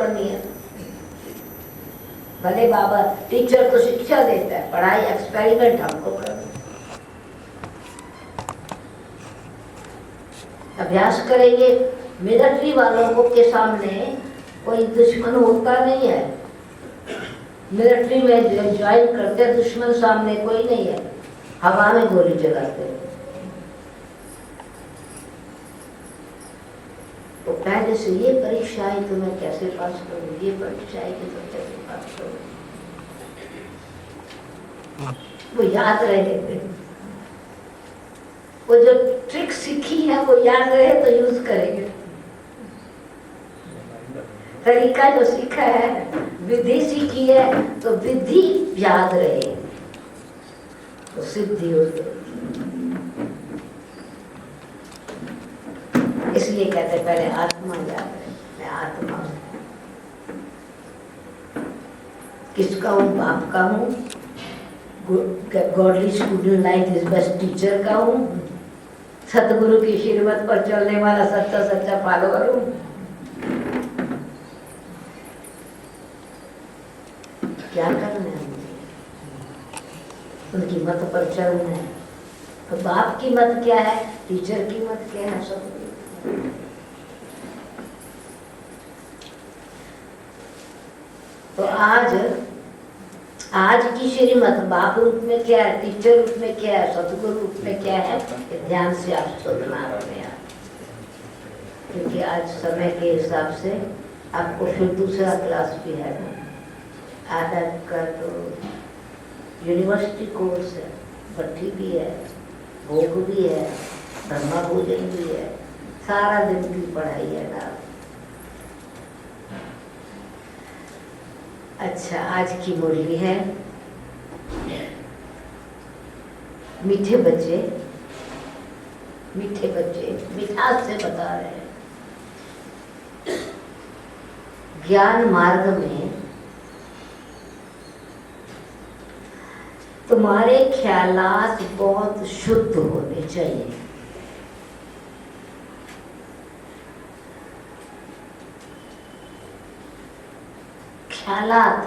करनी है। भले बाबा टीचर तो शिक्षा देता है, पढ़ाई एक्सपेरिमेंट हमको करना, अभ्यास करेंगे। मिलिट्री वालों को के सामने कोई दुश्मन होता नहीं है। मिलिट्री में जो ज्वाइन करते दुश्मन सामने कोई नहीं है, हवा में गोली चलाते हैं। तो पहले से ये परीक्षा आई तो मैं कैसे पास करूँ, ये परीक्षा आई तो कैसे पास करूँ, वो याद रहे। वो जो ट्रिक सीखी है वो याद रहे तो यूज करेंगे। तरीका जो सीखा है, विधि सीखी है तो विधि याद रहे तो सिद्धि हो जाएगी। इसलिए कहते पहले आत्मा याद रहे। मैं आत्मा हूँ। किसका हूँ? बाप का हूँ, godly student like his best teacher का हूँ, सतगुरु की श्रीमत पर चलने वाला सच्चा सच्चा फॉलोअर हूँ। क्या करना है मुझे? उनकी मत पर चलना है। तो बाप की मत क्या है, टीचर की मत क्या है, सब। तो आज की श्रीमत बाप रूप में क्या है, टीचर रूप में क्या है, सतगुरु रूप में क्या है, ध्यान से आप सुनना अपने आप। क्योंकि आज समय के हिसाब से आपको फिर दूसरा क्लास भी है ना। आज आपका तो यूनिवर्सिटी कोर्स है, भट्टी भी है, भोग भी है, ब्रह्मा भोजन भी है, सारा दिन की पढ़ाई है ना। अच्छा, आज की मुरली है मीठे बच्चे मिठास से बता रहे हैं। ज्ञान मार्ग में तुम्हारे ख्यालात बहुत शुद्ध होने चाहिए। ख्यालात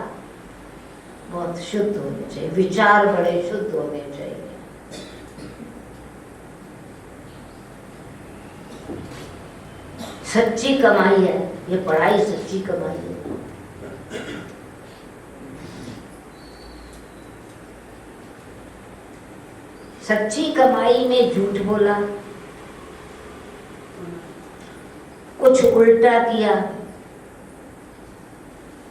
बहुत शुद्ध होने चाहिए, विचार बड़े शुद्ध होने चाहिए। सच्ची कमाई है ये पढ़ाई, सच्ची कमाई है। सच्ची कमाई में झूठ बोला, कुछ उल्टा किया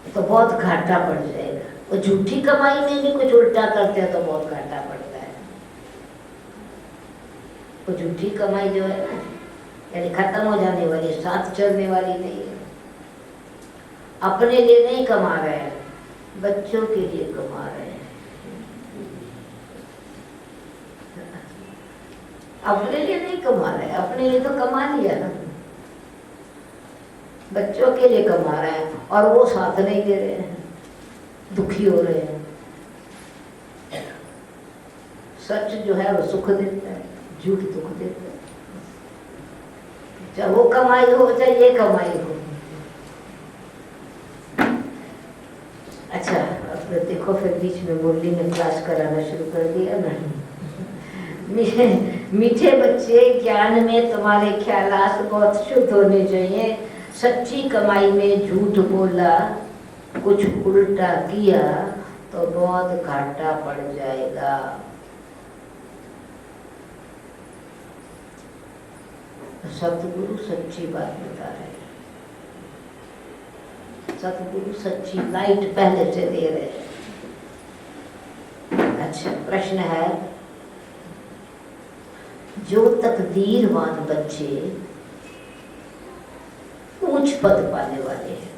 तो बहुत घाटा पड़ जाएगा। और झूठी कमाई में भी कुछ उल्टा करते हैं तो बहुत घाटा पड़ता है। वो झूठी कमाई जो है ना, यानी खत्म हो जाने वाली, साथ चलने वाली नहीं है। अपने लिए नहीं कमा रहे हैं, बच्चों के लिए कमा रहे हैं। अपने लिए नहीं कमा रहे, अपने लिए तो कमा लिया ना, बच्चों के लिए कमा रहे हैं और वो साथ नहीं दे रहे हैं, दुखी हो रहे हैं। सच जो है वो सुख देता है, झूठ दुख देता है। चाहे वो कमाई हो चाहे ये कमाई हो। अच्छा, अब देखो फिर बीच में मुरली में क्लास कराना शुरू कर दिया ना। मीठे बच्चे, ज्ञान में तुम्हारे ख्यालात बहुत शुद्ध होने चाहिए। सच्ची कमाई में झूठ बोला, कुछ उल्टा किया तो बहुत घाटा पड़ जाएगा। सतगुरु सच्ची बात बता रहे हैं, सतगुरु सच्ची लाइट पहले से दे रहे हैं। अच्छा, प्रश्न है, जो तकदीरवान बच्चे उच्च पद पाने वाले हैं,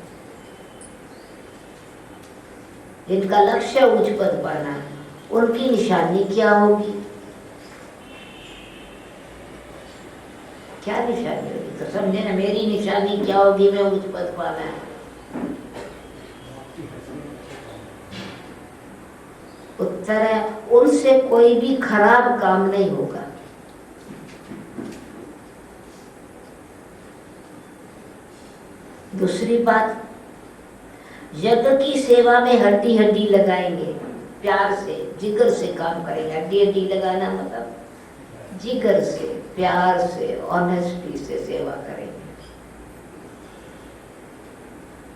जिनका लक्ष्य उच्च पद पाना है, उनकी निशानी क्या होगी? क्या निशानी होगी? तो समझे ना, मेरी निशानी क्या होगी? मैं उच्च पद पाना है। उत्तर है, उनसे कोई भी खराब काम नहीं होगा। दूसरी बात, यज्ञ की सेवा में हड्डी हड्डी लगाएंगे, प्यार से जिगर से काम करेंगे। हड्डी हड्डी लगाना मतलब जिगर से, प्यार से, ऑनेस्टी से सेवा करेंगे।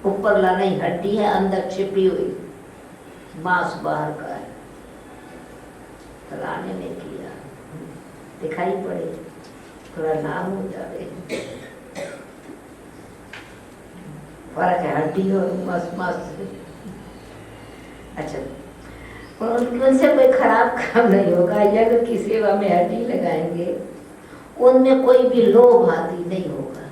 ऊपर लाना ही हड्डी है, अंदर छिपी हुई मांस बाहर का है। रानी ने किया, दिखाई पड़े, थोड़ा नाम हो जाए, फर्क है हड्डी और मांस से। अच्छा, उनसे कोई खराब काम नहीं होगा। यज्ञ की सेवा में हड्डी लगाएंगे, उनमें कोई भी लोभ आदि नहीं होगा।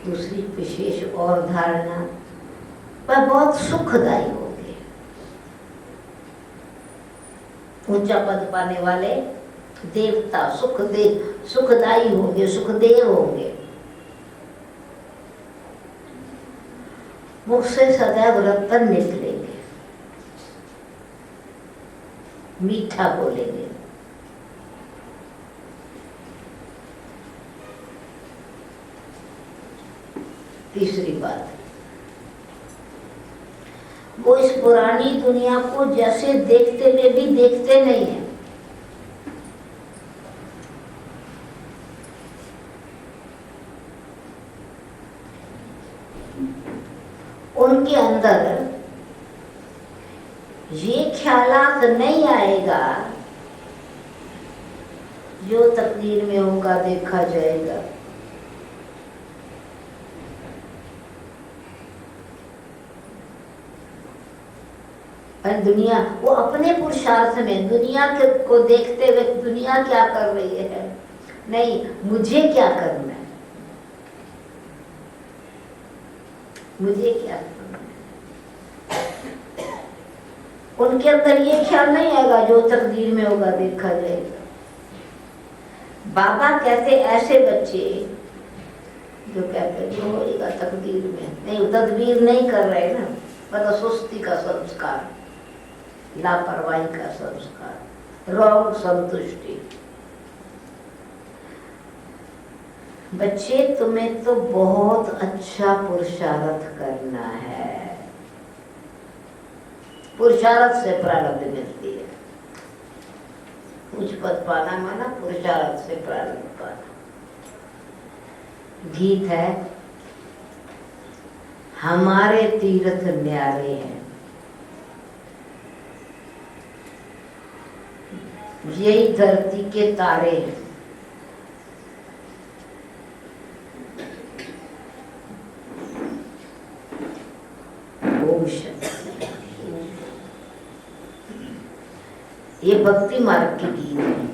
दूसरी विशेष और धारणा, वह बहुत सुखदायी होंगे। ऊंचा पद पाने वाले देवता सुखदायी होंगे, सुखदेव होंगे। मुख से सदैव रतन निकलेंगे, मीठा बोलेंगे। तीसरी बात, वो इस पुरानी दुनिया को जैसे देखते हुए भी देखते नहीं है। उनके अंदर ये ख्यालात नहीं आएगा जो तकदीर में होगा देखा जाएगा। और दुनिया, वो अपने पुरुषार्थ में दुनिया को देखते हुए दुनिया क्या कर रही है, नहीं मुझे क्या करना है, मुझे क्या करना है। उनके अंदर ये ख्याल नहीं आएगा जो तकदीर में होगा देखा जाएगा। बाबा कहते ऐसे बच्चे जो कहते जो होगा तकदीर में, नहीं तदबीर नहीं कर रहे ना, मतलब सुस्ती का संस्कार, लापरवाही का संस्कार, रॉन्ग संतुष्टि। बच्चे तुम्हें तो बहुत अच्छा पुरुषार्थ करना है। पुरुषार्थ से प्रारब्ध मिलती है। उच्च पद पाना माना पुरुषार्थ से प्रारब्ध पाना। गीत है, हमारे तीर्थ न्यारे हैं, यही धरती के तारे हैं। ये भक्ति मार्ग के गीत है।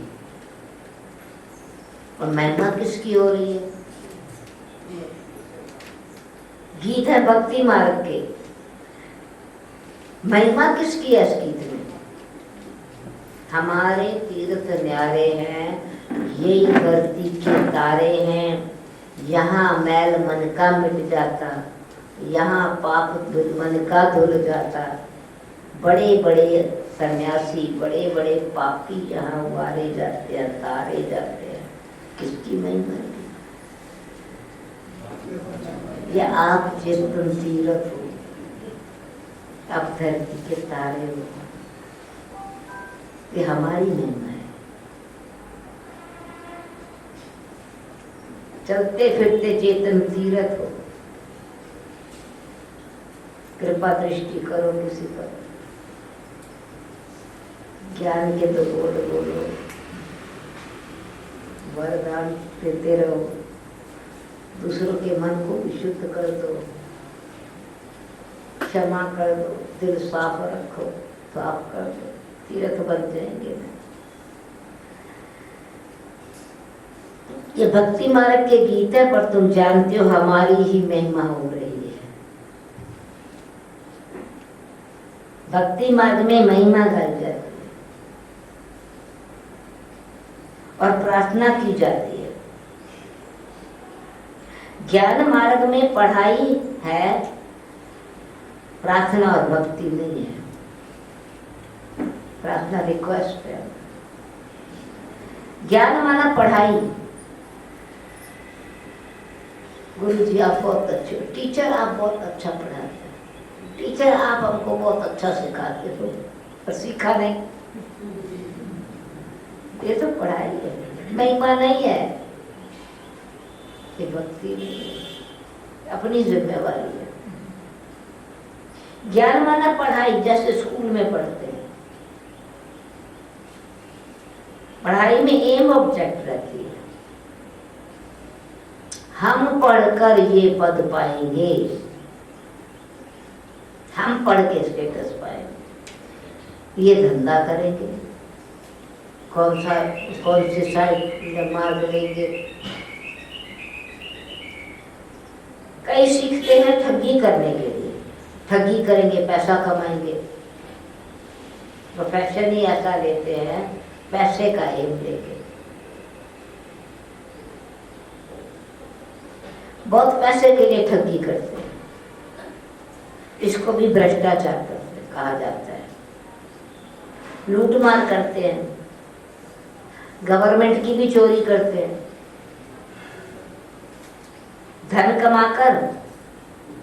और महिमा किसकी हो रही है? गीत है भक्ति मार्ग के, महिमा किसकी है इस गीत में? हमारे तीर्थ न्यारे हैं, यही धरती के तारे हैं, यहाँ मैल मन का मिट जाता, यहाँ पाप मन का धुल जाता। बड़े बड़े सन्यासी, बड़े बड़े पापी यहाँ उबारे जाते हैं, तारे जाते हैं। किसकी महिमा है? ये आप चिंतन तीर्थ हो, आप धरती के तारे हो, ये हमारी महिमा है। चलते फिरते चेतन तीर्थ हो, कृपा दृष्टि करो किसी पर, ज्ञान के तो बोलो, वरदान देते रहो, दूसरों के मन को विशुद्ध कर दो, क्षमा कर दो, दिल साफ रखो, साफ कर दो, तीर्थ बन जाएंगे। ये भक्ति मार्ग के गीत है, पर तुम जानते हो हमारी ही महिमा हो रही है। भक्ति मार्ग में महिमा गाई जाती है और प्रार्थना की जाती है। ज्ञान मार्ग में पढ़ाई है, प्रार्थना और भक्ति नहीं है। प्रार्थना रिक्वेस्ट है। ज्ञान माना पढ़ाई, गुरु जी आप बहुत अच्छे हो, टीचर आप बहुत अच्छा पढ़ाते हैं, टीचर आप हमको बहुत अच्छा सिखाते हो, पर सीखा नहीं। ये तो पढ़ाई है, महिमा नहीं है, ये भक्ति नहीं है, अपनी जिम्मेवारी है। ज्ञान माना पढ़ाई, जैसे स्कूल में पढ़ते हैं, पढ़ाई में एम ऑब्जेक्ट रहती है, हम पढ़कर ये पद पाएंगे, हम पढ़ के स्टेटस पाएंगे, ये धंधा करेंगे, कौन सी साइड मार्ग लेंगे। कई सीखते हैं ठगी करने के लिए, ठगी करेंगे पैसा कमाएंगे, प्रोफेशन ही ऐसा लेते हैं पैसे का एम लेके, बहुत पैसे के लिए ठगी करते हैं, इसको भी भ्रष्टाचार कहा जाता है। लूटमार करते हैं, गवर्नमेंट की भी चोरी करते हैं, धन कमाकर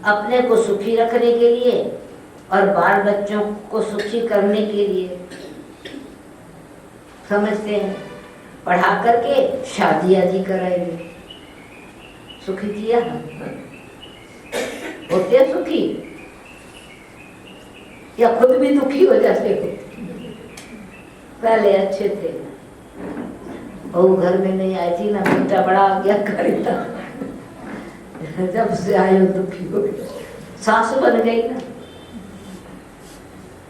अपने को सुखी रखने के लिए और बाल बच्चों को सुखी करने के लिए समझते हैं, पढ़ा करके शादी आदि कराएंगे, सुखी किया होते सुखी या खुद भी दुखी हो जाते हो। पहले अच्छे थे, बहू घर में नहीं आई थी ना, बेटा बड़ा आ गया खरीदा, जब से आए दुखी हो गया, सास बन गई ना,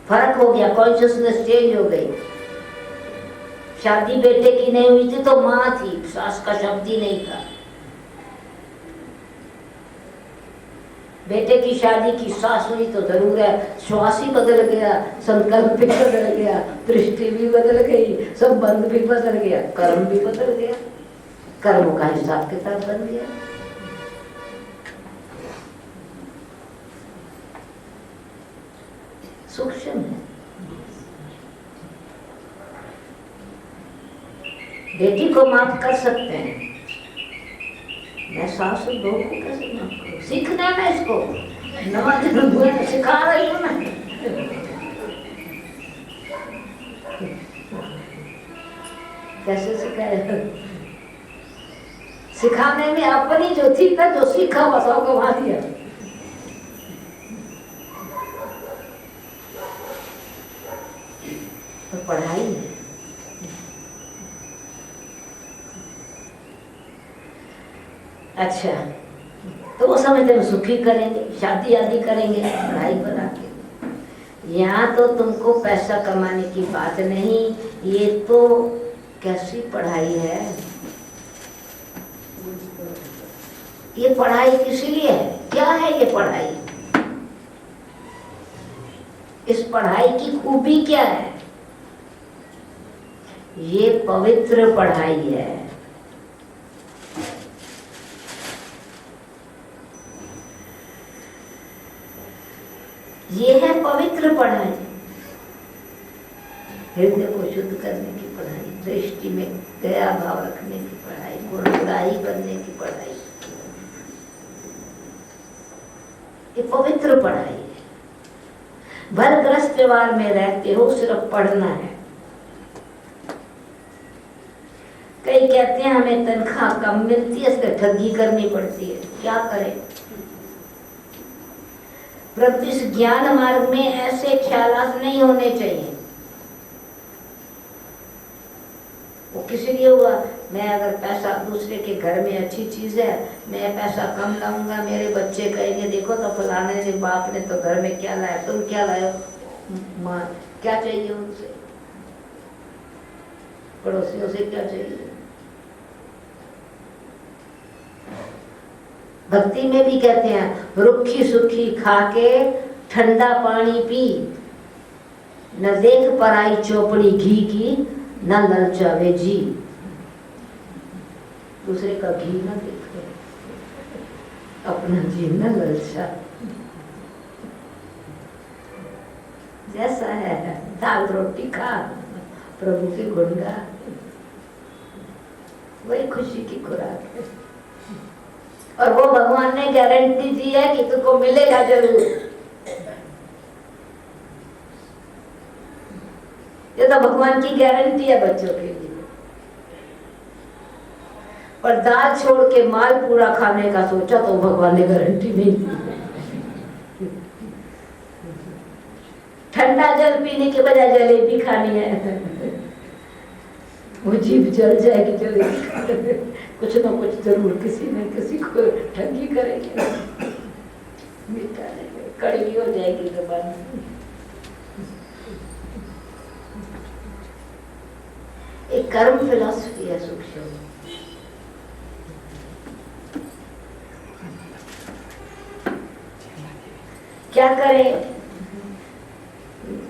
फर्क हो गया, कॉन्शियसनेस चेंज हो गई। शादी बेटे की नहीं हुई थी तो माँ थी, सास का शब्द ही नहीं था। बेटे की शादी की, सास हुई तो जरूर है, श्वास ही बदल गया, संकल्प भी बदल गया, दृष्टि भी बदल गई, संबंध भी बदल गया, कर्म भी बदल गया, कर्मों का हिसाब किताब बन गया। सूक्ष्म है। बेटी को माफ कर सकते हैं, मैं सास और बहू को कैसे माफ करूं? सीखना है इसको, नवा दिन सिखा रही हूँ ना। कैसे सिखाए? सिखाने में अपनी जो थी ना, जो सीखा वो सब गवा दिया। तो पढ़ाई है। अच्छा, तो वो समझते हैं सुखी करेंगे, शादी आदि करेंगे, पढ़ाई बना के। यहाँ तो तुमको पैसा कमाने की बात नहीं, ये तो कैसी पढ़ाई है? ये पढ़ाई किस लिए है? क्या है ये पढ़ाई? इस पढ़ाई की खूबी क्या है? ये पवित्र पढ़ाई है। ये है पवित्र पढ़ाई, हृदय को शुद्ध करने की पढ़ाई, दृष्टि में दया भाव रखने की पढ़ाई, गुणग्राही बनने की पढ़ाई, ये पवित्र पढ़ाई है। भरग्रस्त व्यवहार में रहते हो, सिर्फ पढ़ना है। कई कहते हैं हमें तनख्वाह कम मिलती है, इसलिए ठगी करनी पड़ती है। क्या करें? परंतु इस ज्ञान मार्ग में ऐसे ख्यालात नहीं होने चाहिए। वो किस लिए हुआ? मैं अगर पैसा, दूसरे के घर में अच्छी चीज है, मैं पैसा कम लाऊंगा, मेरे बच्चे कहेंगे देखो तो फलाने ने बाप ने तो घर में क्या लाया, तुम क्या लाए? माँ क्या चाहिए उनसे? पड़ोसियों से क्या चाहिए? भक्ति में भी कहते हैं रुखी सुखी खाके ठंडा पानी पी, न देख पराई चौपड़ी घी की, न ललचावे जी। दूसरे का घी न देखे, अपना जी न ललचा। जैसा है दाल रोटी खा, प्रभु के गुण गा, वही खुशी की खुराक है। और वो भगवान ने गारंटी दी है कि तुमको मिलेगा जरूर। ये तो भगवान की गारंटी है बच्चों के लिए। पर दाल छोड़ के माल पूरा खाने का सोचा तो भगवान ने गारंटी नहीं दी। ठंडा जल पीने के बजाय जलेबी खानी है, वो जीभ जल जाएगी जलेबी। कुछ ना कुछ जरूर किसी न किसी को ठगी करेंगे, मीठा नहीं, कड़वी हो जाएगी जबान। एक कर्म फिलॉसफी है सूक्ष्म। क्या करें,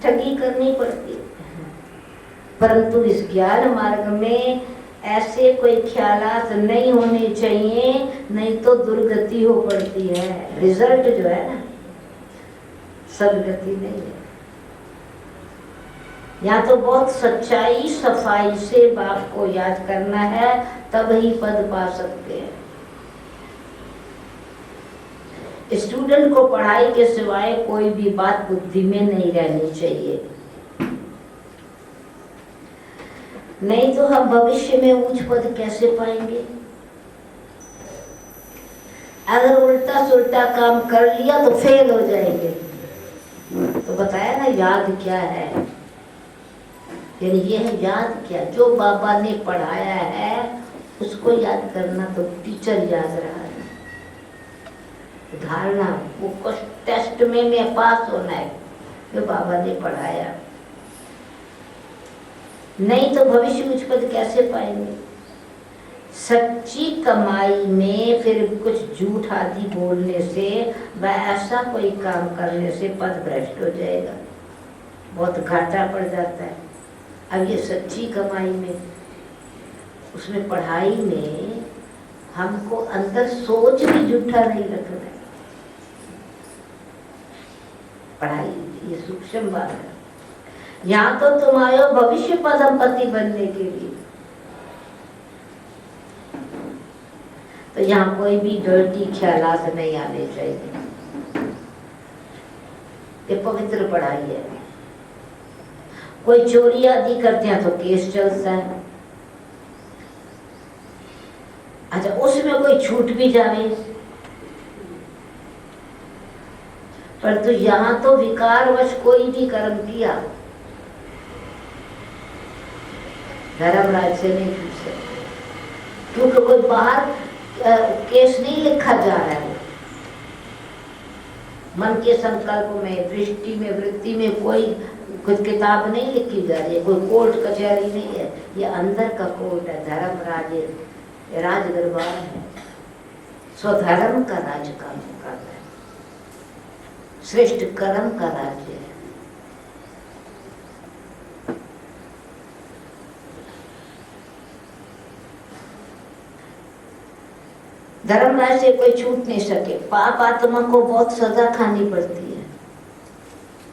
ठगी करनी पड़ती है। परंतु इस ज्ञान मार्ग में ऐसे कोई ख्यालात नहीं होने चाहिए, नहीं तो दुर्गति हो पड़ती है। रिजल्ट जो है ना, सदगति नहीं है। या तो बहुत सच्चाई सफाई से बाप को याद करना है, तब ही पद पा सकते हैं। स्टूडेंट को पढ़ाई के सिवाय कोई भी बात बुद्धि में नहीं रहनी चाहिए, नहीं तो हम भविष्य में उच्च पद कैसे पाएंगे। अगर उल्टा सुल्टा काम कर लिया तो फेल हो जाएंगे। तो बताया ना याद क्या है, यानी ये है याद क्या, जो बाबा ने पढ़ाया है उसको याद करना। तो टीचर याद रहा है, धारणा, वो कुछ टेस्ट में मैं पास होना है जो बाबा ने पढ़ाया, नहीं तो भविष्य उच्च पद कैसे पाएंगे। सच्ची कमाई में फिर कुछ झूठ आदि बोलने से व ऐसा कोई काम करने से पद भ्रष्ट हो जाएगा, बहुत घाटा पड़ जाता है। अब ये सच्ची कमाई में, उसमें पढ़ाई में हमको अंदर सोच भी झूठा नहीं रखना है। पढ़ाई ये सूक्ष्म बात है। यहाँ तो तुम आए हो भविष्य पदमपति बनने के लिए, तो यहाँ कोई भी डर्टी ख्यालात नहीं आने चाहिए। ये पवित्र पढ़ाई है। कोई चोरी आदि करते हैं तो केस चलता है। अच्छा, उसमें कोई छूट भी जावे, पर तो यहाँ तो विकारवश कोई भी कर्म किया धर्मराज से नहीं पूछ सकते, क्योंकि कोई बाहर केस नहीं लिखा जा रहा है। मन के संकल्प में, दृष्टि में, वृत्ति में कोई कुछ किताब नहीं लिखी जा रही है, कोई कोर्ट कचहरी नहीं है। ये अंदर का कोर्ट है, धर्मराज राज दरबार है, स्वधर्म का राज काम करता है, श्रेष्ठ कर्म का राज्य है। धर्मराज से कोई छूट नहीं सके। पाप आत्मा को बहुत सजा खानी पड़ती है,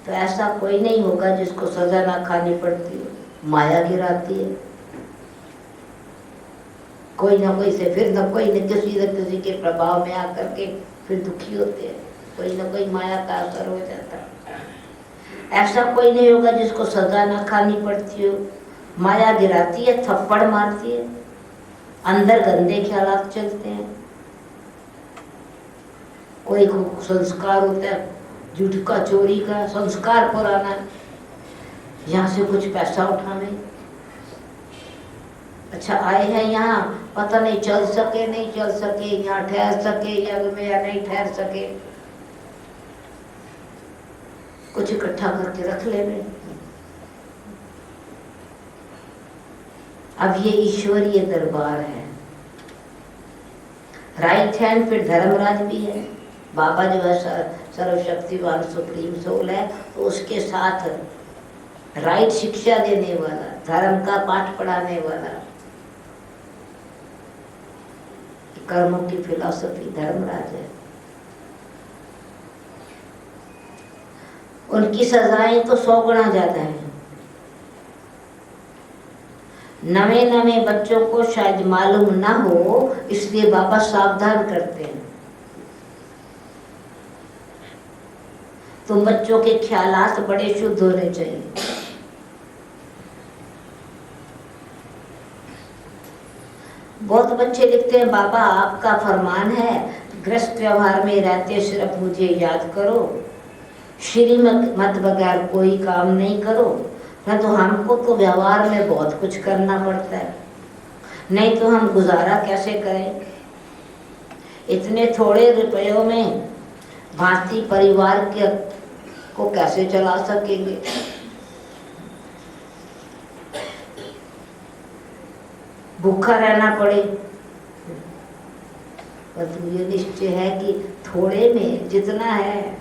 तो ऐसा कोई नहीं होगा जिसको सजा ना खानी पड़ती हो। माया गिराती है, कोई ना कोई से फिर न कोई न किसी के प्रभाव में आकर के फिर दुखी होते हैं, कोई ना कोई माया का असर हो जाता है। ऐसा कोई नहीं होगा जिसको सजा ना खानी पड़ती हो। माया गिराती है, थप्पड़ मारती है, अंदर गंदे ख्यालात चलते हैं। कोई संस्कार होता है झूठ का, चोरी का संस्कार पुराना, यहाँ से कुछ पैसा उठाने। अच्छा, आए हैं यहाँ, पता नहीं चल सके नहीं चल सके, यहाँ ठहर सके यज्ञ में या नहीं ठहर सके, कुछ इकट्ठा करके रख लेने। अब ये ईश्वरीय दरबार है। राइट हैंड फिर धर्मराज भी है। बाबा जो है सर्वशक्तिवान सुप्रीम सोल है, तो उसके साथ राइट शिक्षा देने वाला, धर्म का पाठ पढ़ाने वाला, कर्मों की फिलॉसफी धर्मराज है। उनकी सजाएं तो 100 गुना ज्यादा है। नवे नवे बच्चों को शायद मालूम ना हो, इसलिए बाबा सावधान करते हैं। तो बच्चों के ख्यालात बड़े शुद्ध होने चाहिए। बहुत बच्चे लिखते हैं, बाबा आपका फरमान है गृहस्थ व्यवहार में रहते सिर्फ मुझे याद करो, श्रीमत बगैर कोई काम नहीं करो। ना तो हमको तो व्यवहार में बहुत कुछ करना पड़ता है, नहीं तो हम गुजारा कैसे करें? इतने थोड़े रुपयों में भारतीय परिवार को कैसे चला सकेंगे? भूखा रहना पड़े। परंतु ये निश्चय है कि थोड़े में जितना है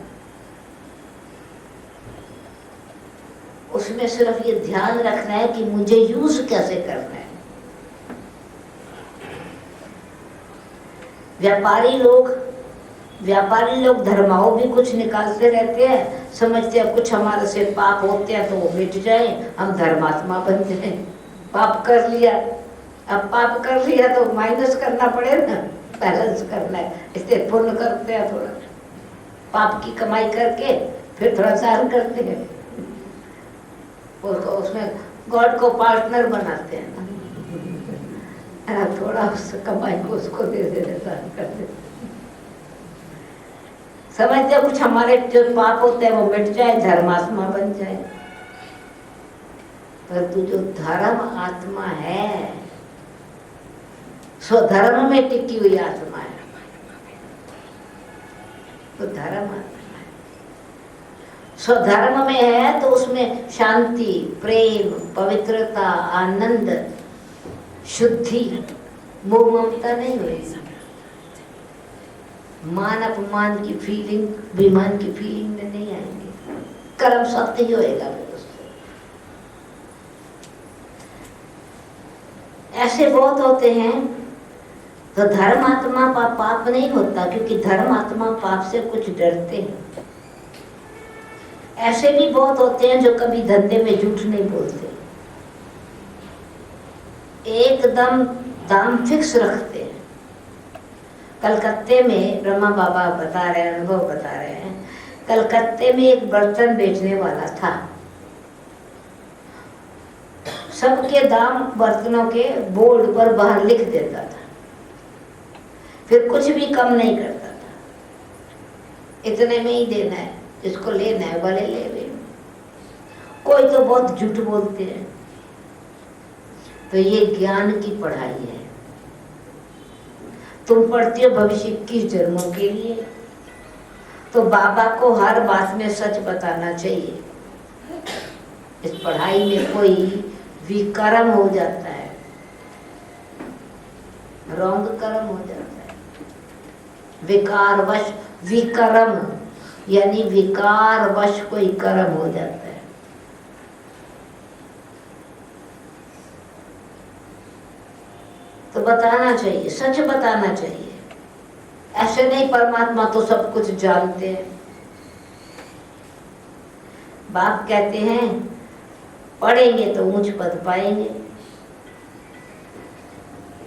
उसमें सिर्फ ये ध्यान रखना है कि मुझे यूज कैसे करना है। व्यापारी लोग धर्माओं भी कुछ निकालते रहते हैं, समझते हैं कुछ हमारे से पाप होते हैं तो वो मिट जाए, हम धर्मात्मा बन जाए। पाप कर लिया, अब पाप कर लिया तो माइनस करना पड़ेगा ना, बैलेंस करना है, इसलिए पुण्य करते हैं थोड़ा, पाप की कमाई करके फिर थोड़ा दान करते हैं, उसमें गॉड को पार्टनर बनाते हैं ना, थोड़ा उस कमाई को उसको दे देते, दान कर देते। समझते कुछ हमारे जो पाप होते हैं वो मिट जाए, धर्मात्मा बन जाए। परंतु जो धर्म आत्मा है, स्वधर्म में टिकी हुई आत्मा है, तो धर्म आत्मा है। स्वधर्म में है तो उसमें शांति, प्रेम, पवित्रता, आनंद, शुद्धि, मोह ममता नहीं होगी। मान अपमान की फीलिंग, विमान की फीलिंग में नहीं आएंगे। कर्म सत्य ही होएगा उससे। ऐसे बहुत होते हैं। तो धर्मात्मा पाप नहीं होता, क्योंकि धर्मात्मा पाप से कुछ डरते हैं। ऐसे भी बहुत होते हैं जो कभी धंधे में झूठ नहीं बोलते, एकदम दाम फिक्स रखते हैं। कलकत्ते में ब्रह्मा बाबा बता रहे हैं, अनुभव बता रहे हैं, कलकत्ते में एक बर्तन बेचने वाला था, सबके दाम बर्तनों के बोर्ड पर बाहर लिख देता था, फिर कुछ भी कम नहीं करता था, इतने में ही देना है, जिसको लेना है भले ले ले। कोई तो बहुत झूठ बोलते हैं। तो ये ज्ञान की पढ़ाई है। तुम पढ़ते हो भविष्य 21 जन्मों के लिए, तो बाबा को हर बात में सच बताना चाहिए। इस पढ़ाई में कोई विकर्म हो जाता है, रॉन्ग कर्म हो जाता है, विकारवश, विकर्म यानी विकारवश कोई कर्म हो जाता है। तो बताना चाहिए, सच बताना चाहिए। ऐसे नहीं परमात्मा तो सब कुछ जानते हैं। बाप कहते हैं पढ़ेंगे तो ऊंच पद पाएंगे,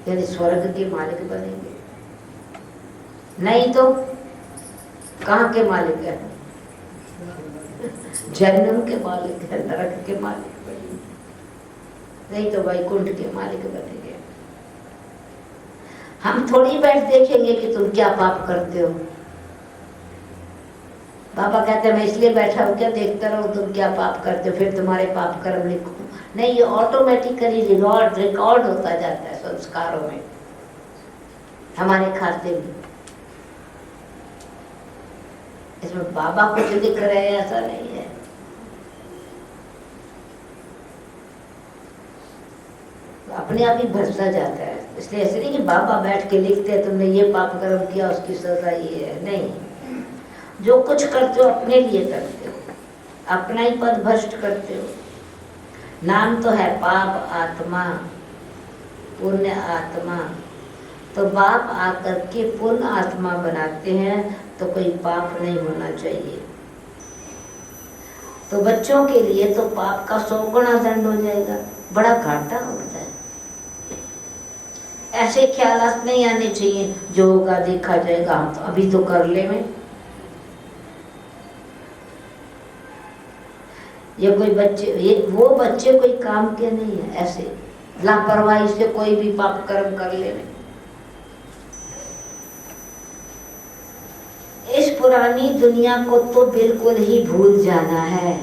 यानी स्वर्ग के मालिक बनेंगे, नहीं तो कहाँ के मालिक है? जन्म के मालिक है, नरक के मालिक बनेंगे, नहीं तो वैकुंठ के मालिक बनेंगे। हम थोड़ी बैठ देखेंगे कि तुम क्या पाप करते हो। बाबा कहते हैं मैं इसलिए बैठा हूँ क्या देखता रहो तुम क्या पाप करते हो, फिर तुम्हारे पाप कर्म लिखो। नहीं, ये ऑटोमेटिकली रिकॉर्ड होता जाता है संस्कारों में, हमारे खाते में। इसमें बाबा कुछ लिख रहे हैं ऐसा नहीं है। अपने आप ही भरता जाता है। इसलिए ऐसे नहीं कि बाबा बैठ के लिखते हैं तुमने ये पाप कर्म किया उसकी सजा ये है, नहीं। जो कुछ करते हो अपने लिए करते हो, अपना ही पद भ्रष्ट करते हो। नाम तो है पाप आत्मा, पुण्य आत्मा। तो बाप आकर के पुण्य आत्मा बनाते हैं तो कोई पाप नहीं होना चाहिए। तो बच्चों के लिए तो पाप का 100 गुना दंड हो जाएगा, बड़ा घाटा होता है। ऐसे ख्यालात नहीं आने चाहिए जो होगा देखा जाएगा, हम तो अभी तो कर ले में। ये कोई बच्चे, ये वो बच्चे कोई काम के नहीं है, ऐसे लापरवाही से कोई भी पाप कर्म कर ले। इस पुरानी दुनिया को तो बिल्कुल ही भूल जाना है,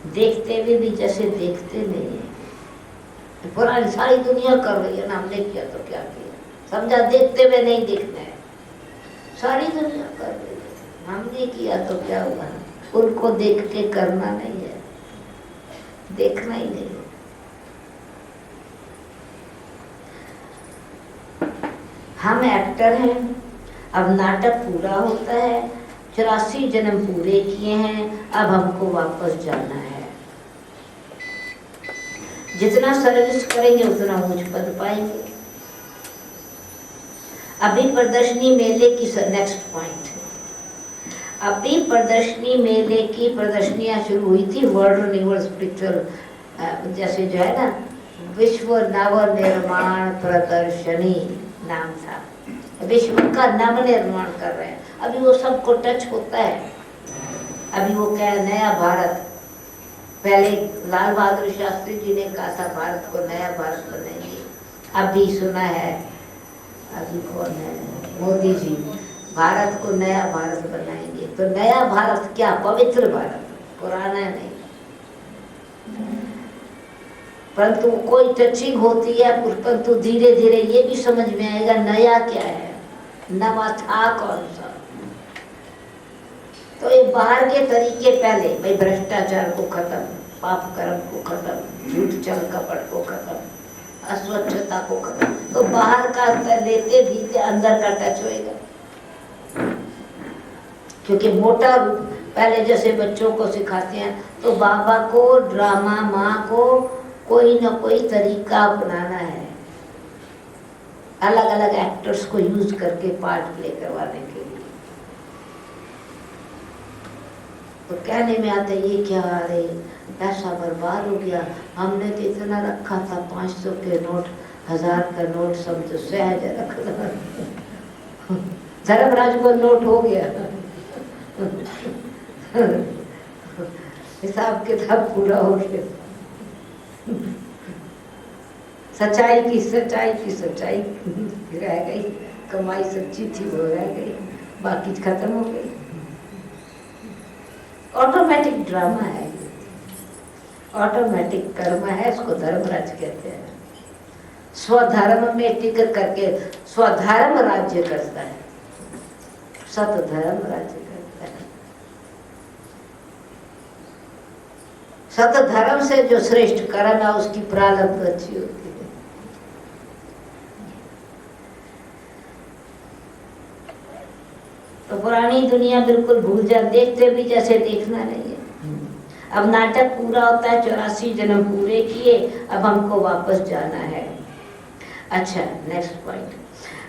देखते हुए भी जैसे देखते नहीं है। पुरानी सारी दुनिया कर रही है ना, हमने किया तो क्या किया, समझा, देखते हुए नहीं देखना है, सारी दुनिया कर रही है, हमने किया तो क्या हुआ, उनको देख के करना नहीं है, देखना ही नहीं है। हम एक्टर हैं, अब नाटक पूरा होता है, 84 जन्म पूरे किए हैं, अब हमको वापस जाना है। जितना सर्विस करेंगे उतना ऊंच पद पाएंगे। अभी प्रदर्शनी मेले की नेक्स्ट पॉइंट, अभी प्रदर्शनी मेले की प्रदर्शनियां शुरू हुई थी, वर्ल्ड रिन्यूअल स्पिरिचुअल जैसे जो है ना, विश्व नव निर्माण प्रदर्शनी नाम था, विश्व का नव निर्माण कर रहे हैं। अभी वो सबको टच होता है। अभी वो क्या है, नया भारत, पहले लाल बहादुर शास्त्री जी ने कहा था भारत को नया भारत बनाएंगे, अभी सुना है, अभी कौन है, मोदी जी, भारत को नया भारत बनाएंगे। तो नया भारत क्या, पवित्र भारत, पुराना नहीं। परंतु कोई टचिंग होती है, परंतु धीरे धीरे ये भी समझ में आएगा नया क्या है, नवा था कौन सा। तो ये बाहर के तरीके पहले, भाई भ्रष्टाचार को खत्म, पाप कर्म को खत्म, झूठ छल कपट को खत्म, अस्वच्छता को खत्म। तो बाहर का लेते भी अंदर का टच होएगा, क्योंकि मोटा रूप पहले जैसे बच्चों को सिखाते हैं, तो बाबा को, ड्रामा माँ को कोई ना कोई तरीका अपनाना है, अलग अलग एक्टर्स को यूज करके पार्ट प्ले करवाने के लिए। तो कहने में आता है ये क्या, अरे पैसा बर्बाद हो गया, हमने तो इतना रखा था, 500 के नोट, 1000 का नोट, सब तो सहज रख दो। धर्मराज को नोट हो गया, हिसाब किताब पूरा हो गया, सच्चाई की सच्चाई रह गई, कमाई सच्ची थी वो रह गई, बाकी खत्म हो गई। ऑटोमेटिक ड्रामा है, ऑटोमेटिक कर्म है, इसको धर्मराज कहते हैं। स्वधर्म में टिक करके स्वधर्म राज्य करता है, सतधर्म राज्य करता है। सतधर्म से जो श्रेष्ठ कर्म है उसकी प्रारब्ध अच्छी होती है। तो पुरानी दुनिया बिल्कुल भूल जा, देखते भी जैसे देखना नहीं है। अब नाटक पूरा होता है, 84 जन्म पूरे किए, अब हमको वापस जाना है। अच्छा, नेक्स्ट पॉइंट,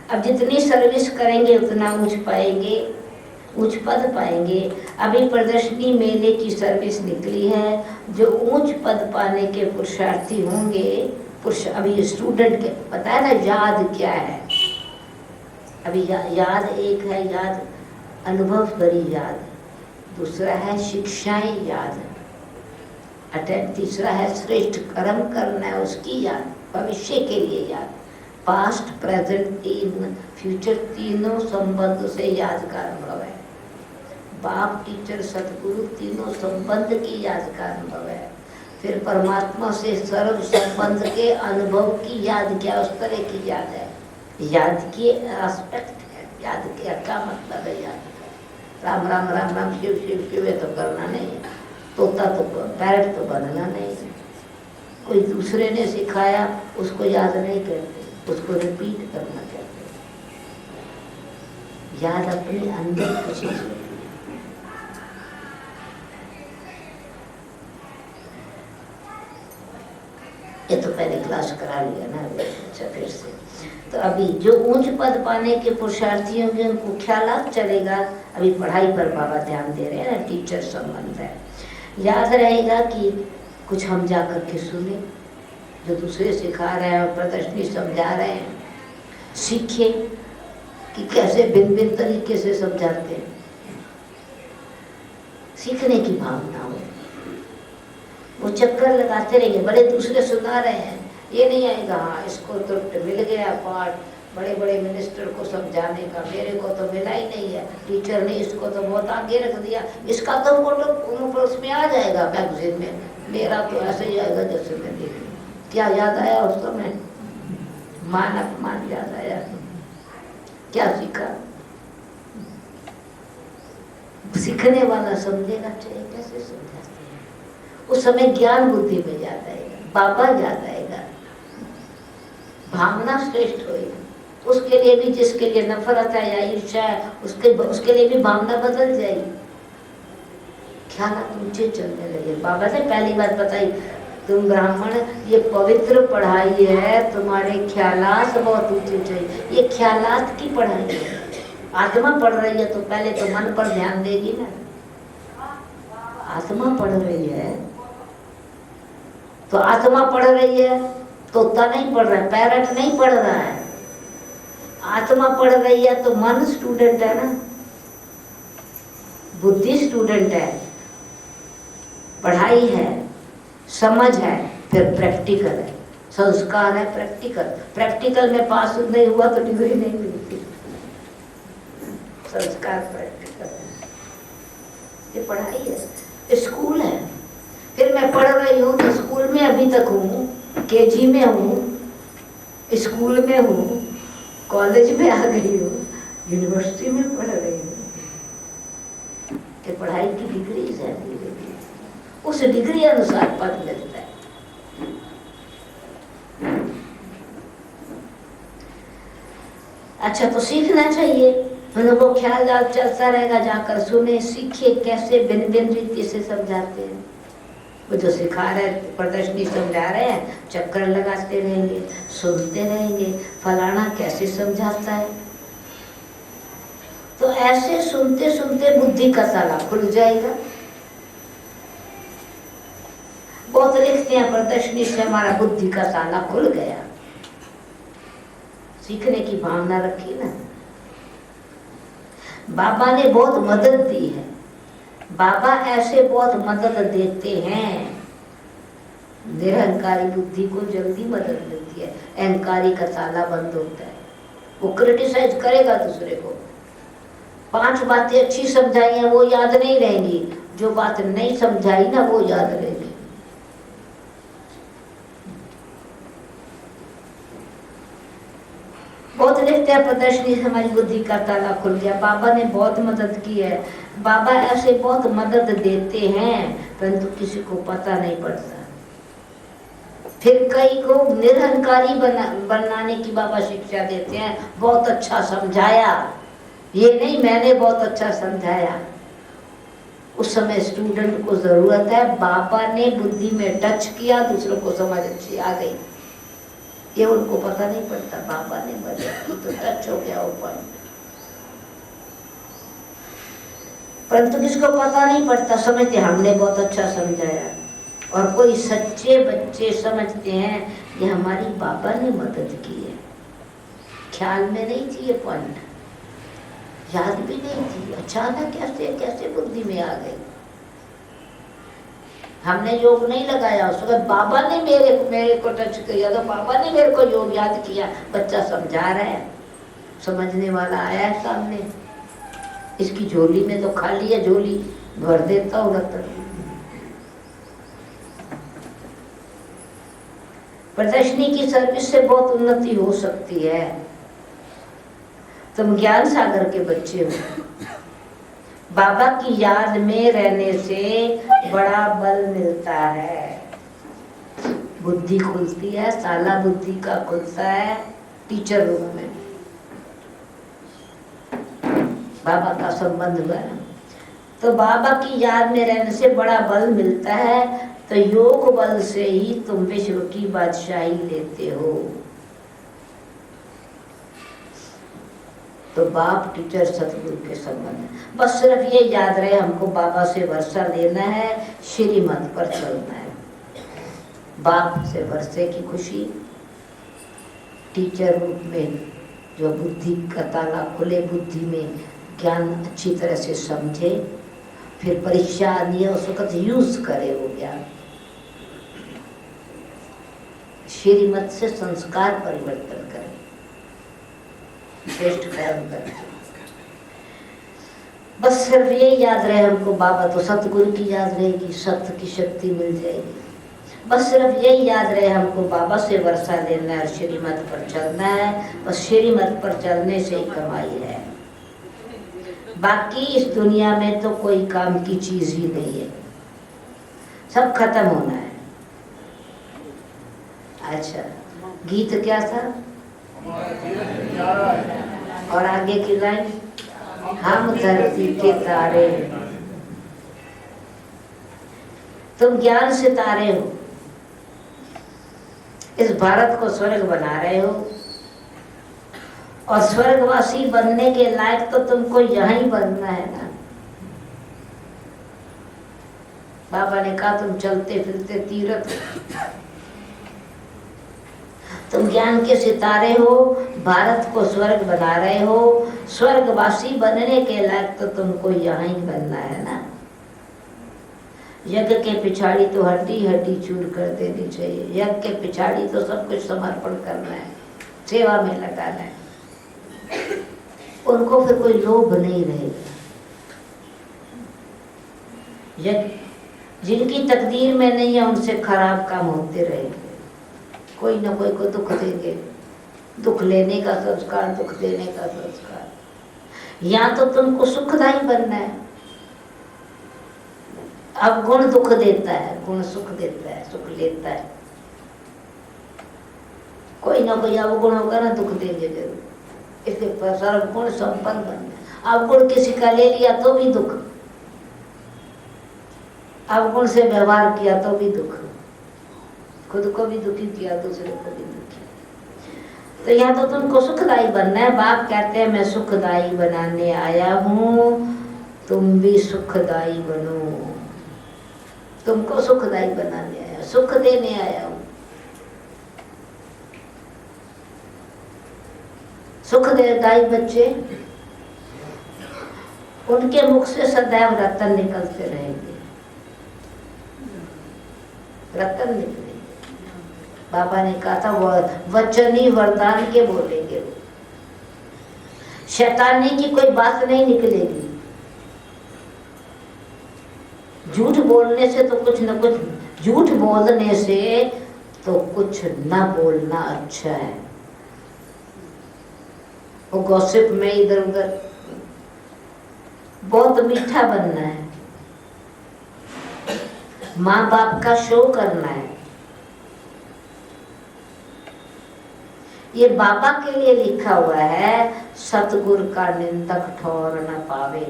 अब जितनी सर्विस करेंगे उतना ऊंच पाएंगे, ऊंच पद पाएंगे। अभी प्रदर्शनी मेले की सर्विस निकली है, जो ऊंच पद पाने के पुरुषार्थी होंगे, अभी स्टूडेंट के पता है ना याद क्या है। अभी याद एक है, याद अनुभव भरी याद, दूसरा है शिक्षाएं याद, तीसरा है श्रेष्ठ कर्म करना है उसकी याद, भविष्य के लिए याद, पास्ट प्रेजेंट इन फ्यूचर तीनों संबंध से याद का अनुभव है। बाप टीचर सतगुरु तीनों संबंध की याद का अनुभव है। फिर परमात्मा से सर्व संबंध के अनुभव की याद, क्या उस तरह की याद है। याद की एस्पेक्ट है, याद के क्या मतलब है याद का। राम राम राम राम शिव शिव शिव तो करना नहीं है, तोता तो पैरट तो बनना नहीं है। कोई दूसरे ने सिखाया उसको याद नहीं करते, उसको रिपीट करना कहते हैं। याद अपने अंदर की चीज होती है। ये तो पहले क्लास करा लिया ना, अच्छा फिर से। तो अभी जो ऊंच पद पाने के पुरुषार्थी होंगे उनको ख्याल चलेगा। अभी पढ़ाई पर बाबा ध्यान दे रहे हैं ना, टीचर संबंध है। याद रहेगा कि कुछ हम जा कर के सुने, जो दूसरे सिखा रहे हैं और प्रदर्शनी समझा रहे हैं, सीखे कि कैसे भिन्न भिन्न तरीके से समझाते हैं, सीखने की भावना हो। वो चक्कर लगाते रहेंगे, बड़े दूसरे सुना रहे हैं, ये नहीं आएगा, हाँ इसको तो मिल गया पाठ बड़े बड़े मिनिस्टर को समझाने का, मेरे को तो मिला ही नहीं है, टीचर ने इसको तो बहुत आगे रख दिया, इसका तो फोटो उसमें आ जाएगा मैगजीन में, मेरा तो ऐसे ही आएगा जैसे मैं देख। क्या याद आया उस समय? मान अपमान याद आया। क्या सीखा? सीखने वाला समझेगा, चाहिए कैसे समझाते हैं। उस समय ज्ञान बुद्धि में याद आएगा, बाबा याद आएगा, भावना श्रेष्ठ होएगी। उसके लिए भी, जिसके लिए नफरत है या ईर्ष्या है, उसके लिए भी भावना बदल जाएगी, ख्याल ऊंचे चलने लगे। बाबा ने पहली बात बताई, तुम ब्राह्मण, ये पवित्र पढ़ाई है, तुम्हारे ख्यालात बहुत ऊंचे चाहिए। ये ख्यालात की पढ़ाई है, आत्मा पढ़ रही है तो पहले तो मन पर ध्यान देगी ना। आत्मा पढ़ रही है तो आत्मा पढ़ रही है, तोता नहीं पढ़ रहा है, पैरट नहीं पढ़ रहा है, आत्मा पढ़ रही है तो मन स्टूडेंट है ना, बुद्धि स्टूडेंट है, पढ़ाई है, समझ है, फिर प्रैक्टिकल है, संस्कार है, प्रैक्टिकल। प्रैक्टिकल में पास नहीं हुआ तो डिग्री नहीं मिलती, संस्कार प्रैक्टिकल है, ये पढ़ाई है, स्कूल है। फिर मैं पढ़ रही हूँ तो स्कूल में अभी तक हूँ, केजी में हूँ, स्कूल में हूँ, कॉलेज में आ गई हूँ, यूनिवर्सिटी में पढ़ रही हूँ। पढ़ाई की डिग्री है, उस डिग्री अनुसार पद मिलता है। अच्छा, तो सीखना चाहिए, वो ख्याल चलता रहेगा, जाकर सुने, सीखे कैसे भिन्न भिन्न रीति से समझाते हैं। वो जो सिखा रहे, प्रदर्शनी समझा रहे हैं, चक्कर लगाते रहेंगे, सुनते रहेंगे, फलाना कैसे समझाता है। तो ऐसे सुनते सुनते बुद्धि का ताला खुल जाएगा। बहुत लिखते हैं, प्रदर्शनी से हमारा बुद्धि का ताला खुल गया, सीखने की भावना रखी ना। बाबा ने बहुत मदद दी है, बाबा ऐसे बहुत मदद देते हैं। निरहंकारी बुद्धि को जल्दी मदद मिलती है, अहंकारी का ताला बंद होता है। वो क्रिटिसाइज करेगा दूसरे को, 5 बातें अच्छी समझाई हैं वो याद नहीं रहेंगी, जो बात नहीं समझाई ना वो याद रहेगी। बहुत लिखते हैं, प्रदर्शनी से हमारी बुद्धि का ताला खुल गया, बाबा ने बहुत मदद की है। बाबा ऐसे बहुत मदद देते हैं, परंतु किसी को पता नहीं पड़ता। फिर कई को निरहंकारी बनाने की बाबा शिक्षा देते हैं, बहुत अच्छा समझाया, ये नहीं मैंने बहुत अच्छा समझाया। उस समय स्टूडेंट को जरूरत है, बाबा ने बुद्धि में टच किया, दूसरों को समझ अच्छी आ गई, ये उनको पता नहीं पड़ता। बाबा ने मदद की तो टच हो गया ऊपर, परंतु किसको पता नहीं पड़ता, समझते हमने बहुत अच्छा समझाया। और कोई सच्चे बच्चे समझते हैं ये हमारी बाबा ने मदद की है, ख्याल में नहीं थी ये पॉइंट, याद भी नहीं थी, अचानक कैसे बुद्धि में आ गई। हमने योग नहीं लगाया, उस वक्त बाबा ने मेरे को टच किया, तो बाबा ने मेरे को योग याद किया। बच्चा समझा रहा है, समझने वाला आया है सामने, इसकी झोली में तो खाली है, झोली भर देता हूँ रत्न। प्रदर्शनी की सर्विस से बहुत उन्नति हो सकती है। तुम ज्ञान सागर के बच्चे हो, बाबा की याद में रहने से बड़ा बल मिलता है, बुद्धि खुलती है, ताला बुद्धि का खुलता है टीचर रूप में। बाबा का संबंध बना तो बाबा की याद में रहने से बड़ा बल मिलता है। तो योग बल से ही तुम विश्व की बादशाही लेते हो। तो बाप टीचर सतगुरु के संबंध, बस सिर्फ ये याद रहे हमको बाबा से वर्षा लेना है, श्रीमत पर चलना है। बाप से वर्षे की खुशी, टीचर रूप में जो बुद्धि का ताला खुले, बुद्धि में ज्ञान अच्छी तरह से समझे, फिर परीक्षा आनी है उस वक्त यूज करे वो ज्ञान, श्रीमत से संस्कार परिवर्तन करें, श्रेष्ठ कर्म करें। बस सिर्फ ये याद रहे हमको, बाबा तो सतगुरु की याद रहेगी, सत्य की शक्ति मिल जाएगी। बस सिर्फ यही याद रहे हमको, बाबा से वर्षा लेना है, श्रीमत पर चलना है। बस श्रीमत पर चलने से ही कमाई है। बाकी इस दुनिया में तो कोई काम की चीज ही नहीं है, सब खत्म होना है। अच्छा, गीत क्या था? और आगे की लाइन, हम धरती के तारे, तुम ज्ञान से तारे हो, इस भारत को स्वर्ग बना रहे हो, और स्वर्गवासी बनने के लायक तो तुमको यहाँ ही बनना है ना। बाबा ने कहा तुम चलते फिरते तीर्थ, तुम ज्ञान के सितारे हो, भारत को स्वर्ग बना रहे हो, स्वर्गवासी बनने के लायक तो तुमको यहाँ ही बनना है ना। यज्ञ के पिछाड़ी तो हड्डी हड्डी चूर कर देनी चाहिए, यज्ञ के पिछाड़ी तो सब कुछ समर्पण करना है, सेवा में लगाना है। उनको फिर कोई लोभ नहीं रहेगा। जिनकी तकदीर में नहीं है उनसे खराब काम होते रहेंगे, कोई ना कोई को दुख देंगे, दुख लेने का संस्कार, दुख देने का संस्कार। या तो तुमको सुखदायी बनना है। अब गुण दुख देता है, गुण सुख देता है, सुख लेता है। कोई ना कोई अवगुण होगा ना, दुख देंगे जरूर। इसलिए सर्वगुण संपन्न बनना। अवगुण किसी का ले लिया तो भी दुख, अवगुण से व्यवहार किया तो भी दुख, खुद को भी दुखी किया, दूसरे को भी दुखी। तो यहाँ तो तुमको सुखदायी बनना है। बाप कहते हैं मैं सुखदायी बनाने आया हूँ, तुम भी सुखदायी बनो। तुमको सुखदायी बनाने आया, सुख देने आया हूँ। सुखदायी बच्चे, उनके मुख से सदैव रतन निकलते रहेंगे, रतन निकलेंगे। बाबा ने कहा था वचन ही वरदान के बोलेंगे, शैतानी की कोई बात नहीं निकलेगी। झूठ बोलने से तो कुछ न कुछ, झूठ बोलने से तो कुछ न बोलना अच्छा है। वो गॉसिप में इधर उधर, बहुत मीठा बनना है, माँ बाप का शो करना है। ये बाबा के लिए लिखा हुआ है, सतगुरु का निंदक ठौर न पावे।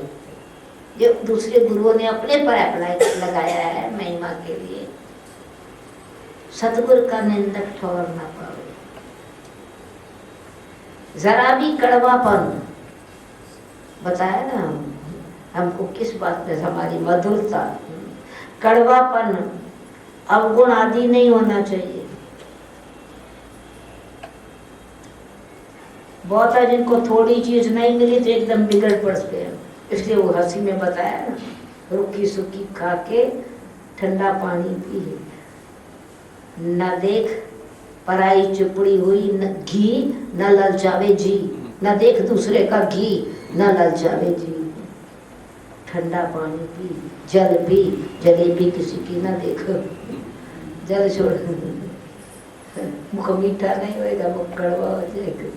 ये दूसरे गुरुओं ने अपने पर अप्लाई लगाया है महिमा के लिए। सतगुरु का निंदक ठौर न पावे। जरा भी कड़वापन, बताया ना हमको किस बात में हमारी मधुरता, कड़वापन, अवगुण आदि नहीं होना चाहिए। बहुत है जिनको थोड़ी चीज नहीं मिली तो एकदम बिगड़ पड़ते हैं। इसलिए वो हंसी में बताया ना, रुकी सुखी खा के ठंडा पानी पी, न देख पराई चुपड़ी हुई न घी, न ललचावे जी। न देख दूसरे का घी, न ललचावे जी। ठंडा पानी पी, जल पी, जलेबी किसी की न देख, जल छोड़। मुख मीठा नहीं होएगा, मुख कड़वा हो जाएगा।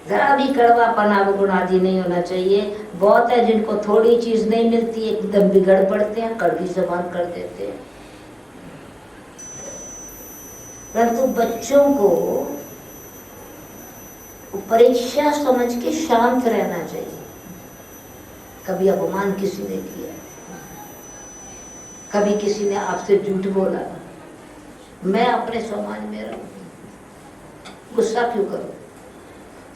जरा भी कड़वापन अवगुण आदि नहीं होना चाहिए। बहुत है जिनको थोड़ी चीज नहीं मिलती एकदम बिगड़ पड़ते हैं, कड़वी जबान कर देते हैं। परंतु बच्चों को परीक्षा समझ के शांत रहना चाहिए। कभी अपमान किसी ने किया, कभी किसी ने आपसे झूठ बोला, मैं अपने सम्मान में रहूं, गुस्सा क्यों करूं?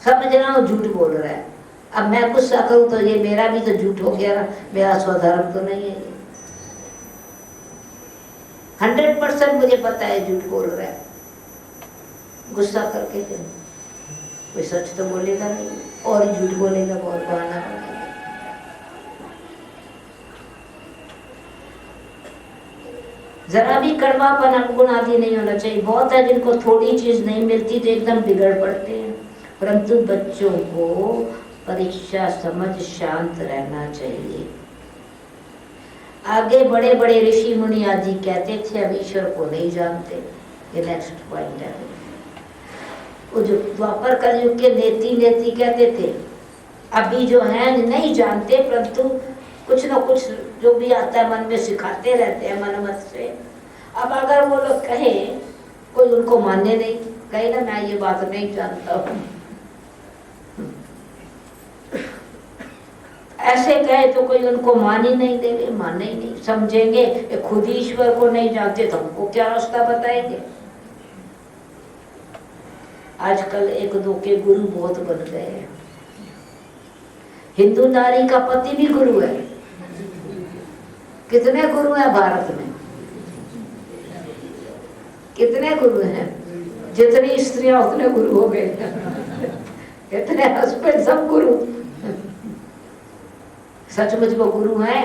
समझ रहा हूँ झूठ बोल रहा है, अब मैं गुस्सा करूं तो ये मेरा भी तो झूठ हो गया ना, मेरा स्वधर्म तो नहीं है ये। 100% मुझे पता है झूठ बोल रहा है, गुस्सा करके क्या कोई सच तो बोलेगा नहीं, और झूठ बोलेगा, बहुत बहाना बनेगा। जरा भी कड़वापन अवगुण आदि नहीं होना चाहिए। बहुत है जिनको थोड़ी चीज नहीं मिलती तो एकदम बिगड़ पड़ते हैं, परंतु बच्चों को परीक्षा समझ शांत रहना चाहिए। आगे बड़े बड़े ऋषि मुनि आदि कहते थे अब ईश्वर को नहीं जानते। ये नेक्स्ट पॉइंट है। वो जो द्वापर कलयुग के नेति नेति कहते थे, अभी जो है नहीं जानते, परंतु कुछ न कुछ जो भी आता है मन में सिखाते रहते हैं मन मत से। अब अगर वो लोग कहे, कोई उनको मानने नहीं, कहे ना मैं ये बात नहीं जानता हूँ, ऐसे कहे तो कोई उनको मान ही नहीं देंगे, माने ही नहीं, समझेंगे खुद ही ईश्वर को नहीं जानते तो हमको क्या रास्ता बताएंगे। आजकल एक दो के गुरु बहुत बन गए हैं। हिंदू नारी का पति भी गुरु है। कितने गुरु हैं भारत में? कितने गुरु हैं? जितनी स्त्रियां उतने गुरु हो गए। कितने हस्बैंड, सब गुरु। सचमुच वो गुरु हैं?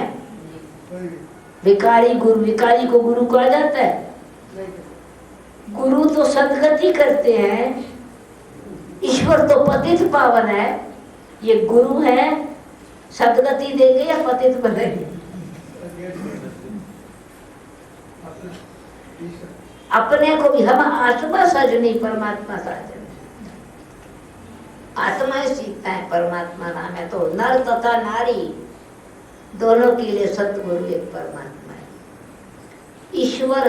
भिखारी गुरु, भिखारी को गुरु कहा जाता है? गुरु तो सदगति करते हैं, ईश्वर तो पतित पावन है। ये गुरु है, सदगति देंगे या पतित बनेंगे? अपने को भी हम आत्मा सजनी परमात्मा साजन, आत्मा ही सीखता है, परमात्मा नाम है। तो नर तथा नारी दोनों के लिए सतगुरु एक परमात्मा है। ईश्वर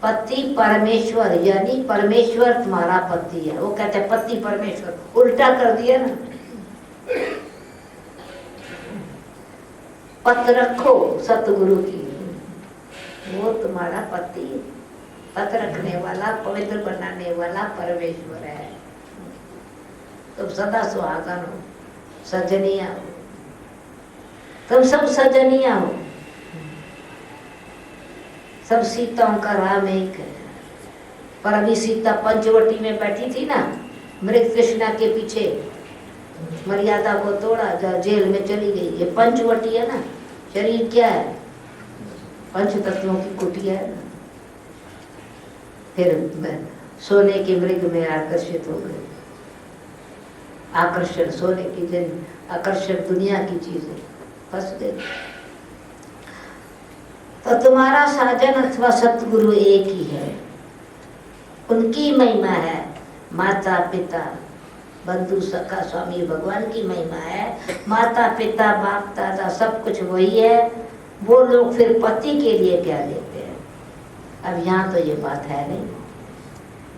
पति परमेश्वर, यानी परमेश्वर तुम्हारा पति है। वो कहते हैं पति परमेश्वर, उल्टा कर दिया ना। पत रखो सतगुरु की, वो तुम्हारा पति, पत रखने वाला, पवित्र बनाने वाला परमेश्वर है। तुम सदा सुहागन हो, सजनिया हो, तुम सब सजनिया हो। सब सीताओं का राम एक है। पर अभी सीता पंचवटी में बैठी थी ना, मृग कृष्णा के पीछे, मर्यादा को तोड़ा, जेल में चली गई। ये पंचवटी है ना। शरीर क्या है? पंच तत्वों की कुटिया है ना। फिर सोने के मृग में आकर्षित हो गए। आकर्षण सोने की, जन आकर्षण दुनिया की चीजें, फंस गए। तो तुम्हारा साजन अथवा सतगुरु एक ही है। उनकी महिमा है। माता पिता बंधु सखा स्वामी भगवान की महिमा है। माता पिता बाप दादा सब कुछ वही है। वो लोग फिर पति के लिए क्या लेते हैं? अब यहाँ तो ये बात है नहीं।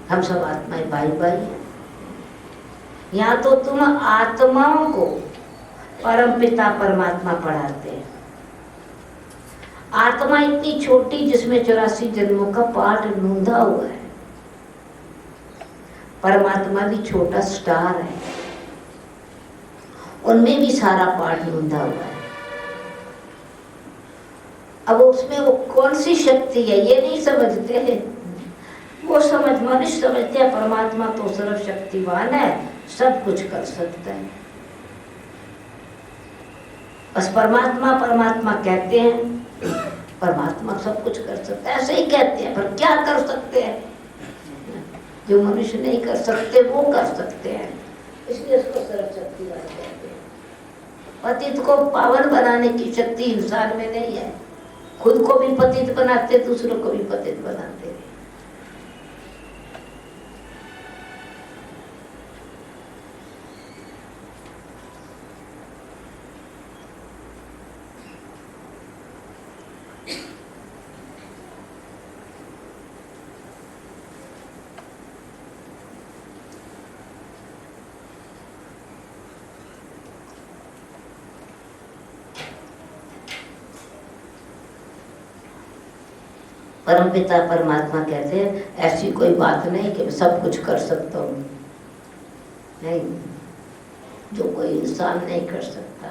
हम सब आत्माएं भाई भाई हैं। यहाँ तो तुम आत्माओं को परम पिता परमात्मा पढ़ाते हैं। आत्मा इतनी छोटी जिसमें 84 जन्मों का पाठ नूंधा हुआ है। परमात्मा भी छोटा स्टार है, उनमें भी सारा पाठ नूंधा हुआ है। अब उसमें वो कौन सी शक्ति है ये नहीं समझते हैं। वो मनुष्य समझते हैं परमात्मा तो सर्वशक्तिवान है, सब कुछ कर सकता है। बस परमात्मा परमात्मा कहते हैं, परमात्मा सब कुछ कर सकता है ऐसे ही कहते हैं, पर क्या कर सकते हैं? जो मनुष्य नहीं कर सकते वो कर सकते हैं, इसलिए उसको सर्वशक्तिवान कहते हैं। पतित को पावन बनाने की शक्ति इंसान में नहीं है। खुद को भी पतित बनाते, दूसरों को भी पतित बनाते। परमपिता परमात्मा कहते हैं ऐसी कोई बात नहीं कि मैं सब कुछ कर सकता हूँ। नहीं, जो कोई इंसान नहीं कर सकता,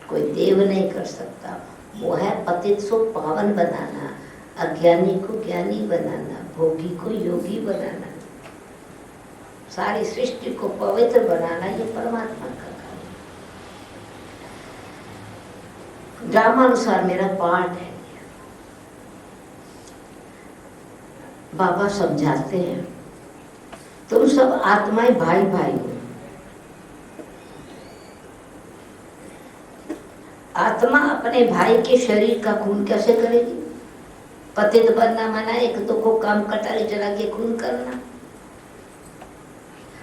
कोई देव नहीं कर सकता, वो है पतित को पावन बनाना, अज्ञानी को ज्ञानी बनाना, भोगी को योगी बनाना, सारी सृष्टि को पवित्र बनाना, ये परमात्मा का काम है। ड्रामानुसार मेरा पार्ट है। बाबा समझाते हैं, तुम सब आत्माएं भाई भाई हो। आत्मा अपने भाई के शरीर का खून कैसे करेगी? पतित बनना माना एक तो को काम कटारी चला के खून करना।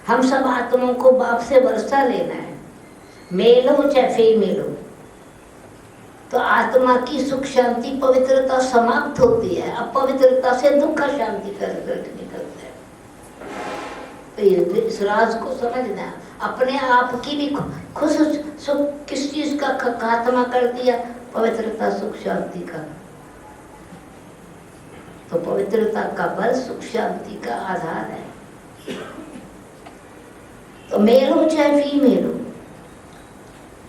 हम सब आत्माओं को बाप से वर्षा लेना है, मेल हो चाहे फीमेल हो। तो आत्मा की सुख शांति पवित्रता समाप्त होती है, अपवित्रता से दुख शांति कर निकलता है। तो ये इस राज को समझना है। अपने आप की भी खुश सुख किस चीज का खात्मा कर दिया? पवित्रता सुख शांति का। तो पवित्रता का बल सुख शांति का आधार है। तो मेल हो चाहे फीमेल हो,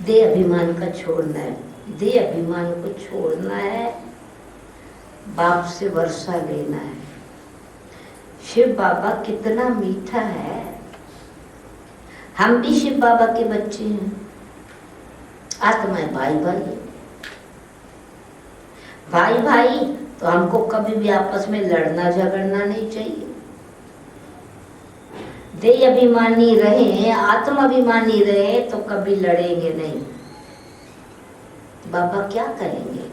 देह अभिमान का छोड़ना है, देह अभिमान को छोड़ना है, बाप से वर्षा लेना है। शिव बाबा कितना मीठा है। हम भी शिव बाबा के बच्चे हैं। आत्माएं भाई भाई, भाई भाई तो हमको कभी भी आपस में लड़ना झगड़ना नहीं चाहिए। देह अभिमानी रहे, आत्मा अभिमानी रहे तो कभी लड़ेंगे नहीं। बाबा क्या करेंगे?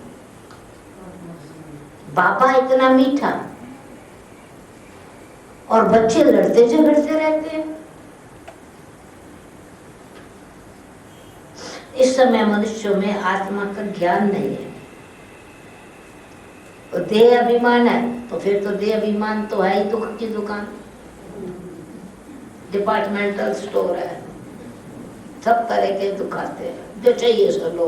बाबा इतना मीठा और बच्चे लड़ते झगड़ते रहते हैं। इस समय मनुष्यों में आत्मा का ज्ञान नहीं है। तो देह अभिमान है, तो फिर तो देह अभिमान तो है ही दुख की दुकान, डिपार्टमेंटल स्टोर है, सब तरह के दुख आते हैं, जो चाहिए सो लो।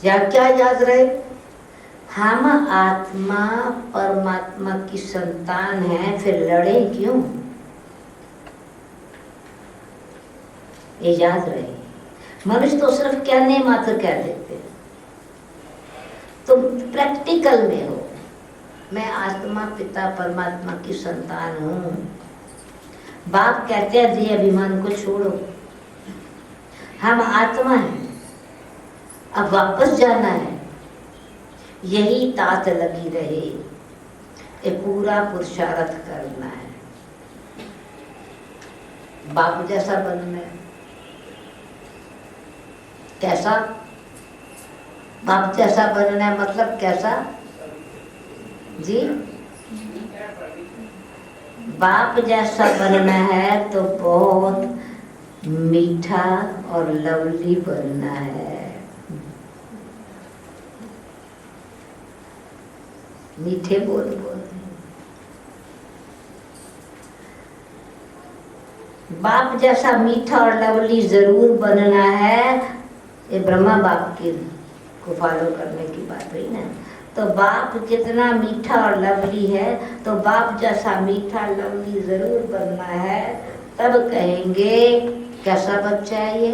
या क्या याद रहे, हम आत्मा परमात्मा की संतान है, फिर लड़े क्यों? ये याद रहे। मनुष्य तो सिर्फ कहने मात्र कह देते हैं। तो प्रैक्टिकल में हो, मैं आत्मा पिता परमात्मा की संतान हूँ। बाप कहते हैं देह अभिमान को छोड़ो, हम आत्मा हैं, अब वापस जाना है, यही तात लगी रहे, ये पूरा पुरुषार्थ करना है। बाप जैसा बनना है। कैसा? बाप जैसा बनना है मतलब कैसा जी? बाप जैसा बनना है तो बहुत मीठा और लवली बनना है। मीठे बोल बोल। बाप जैसा मीठा और लवली जरूर बनना है। ये ब्रह्मा बाप की को फॉलो करने की बात हुई ना। तो बाप जितना मीठा और लवली है, तो बाप जैसा मीठा लवली जरूर बनना है। तब कहेंगे कैसा बच्चा है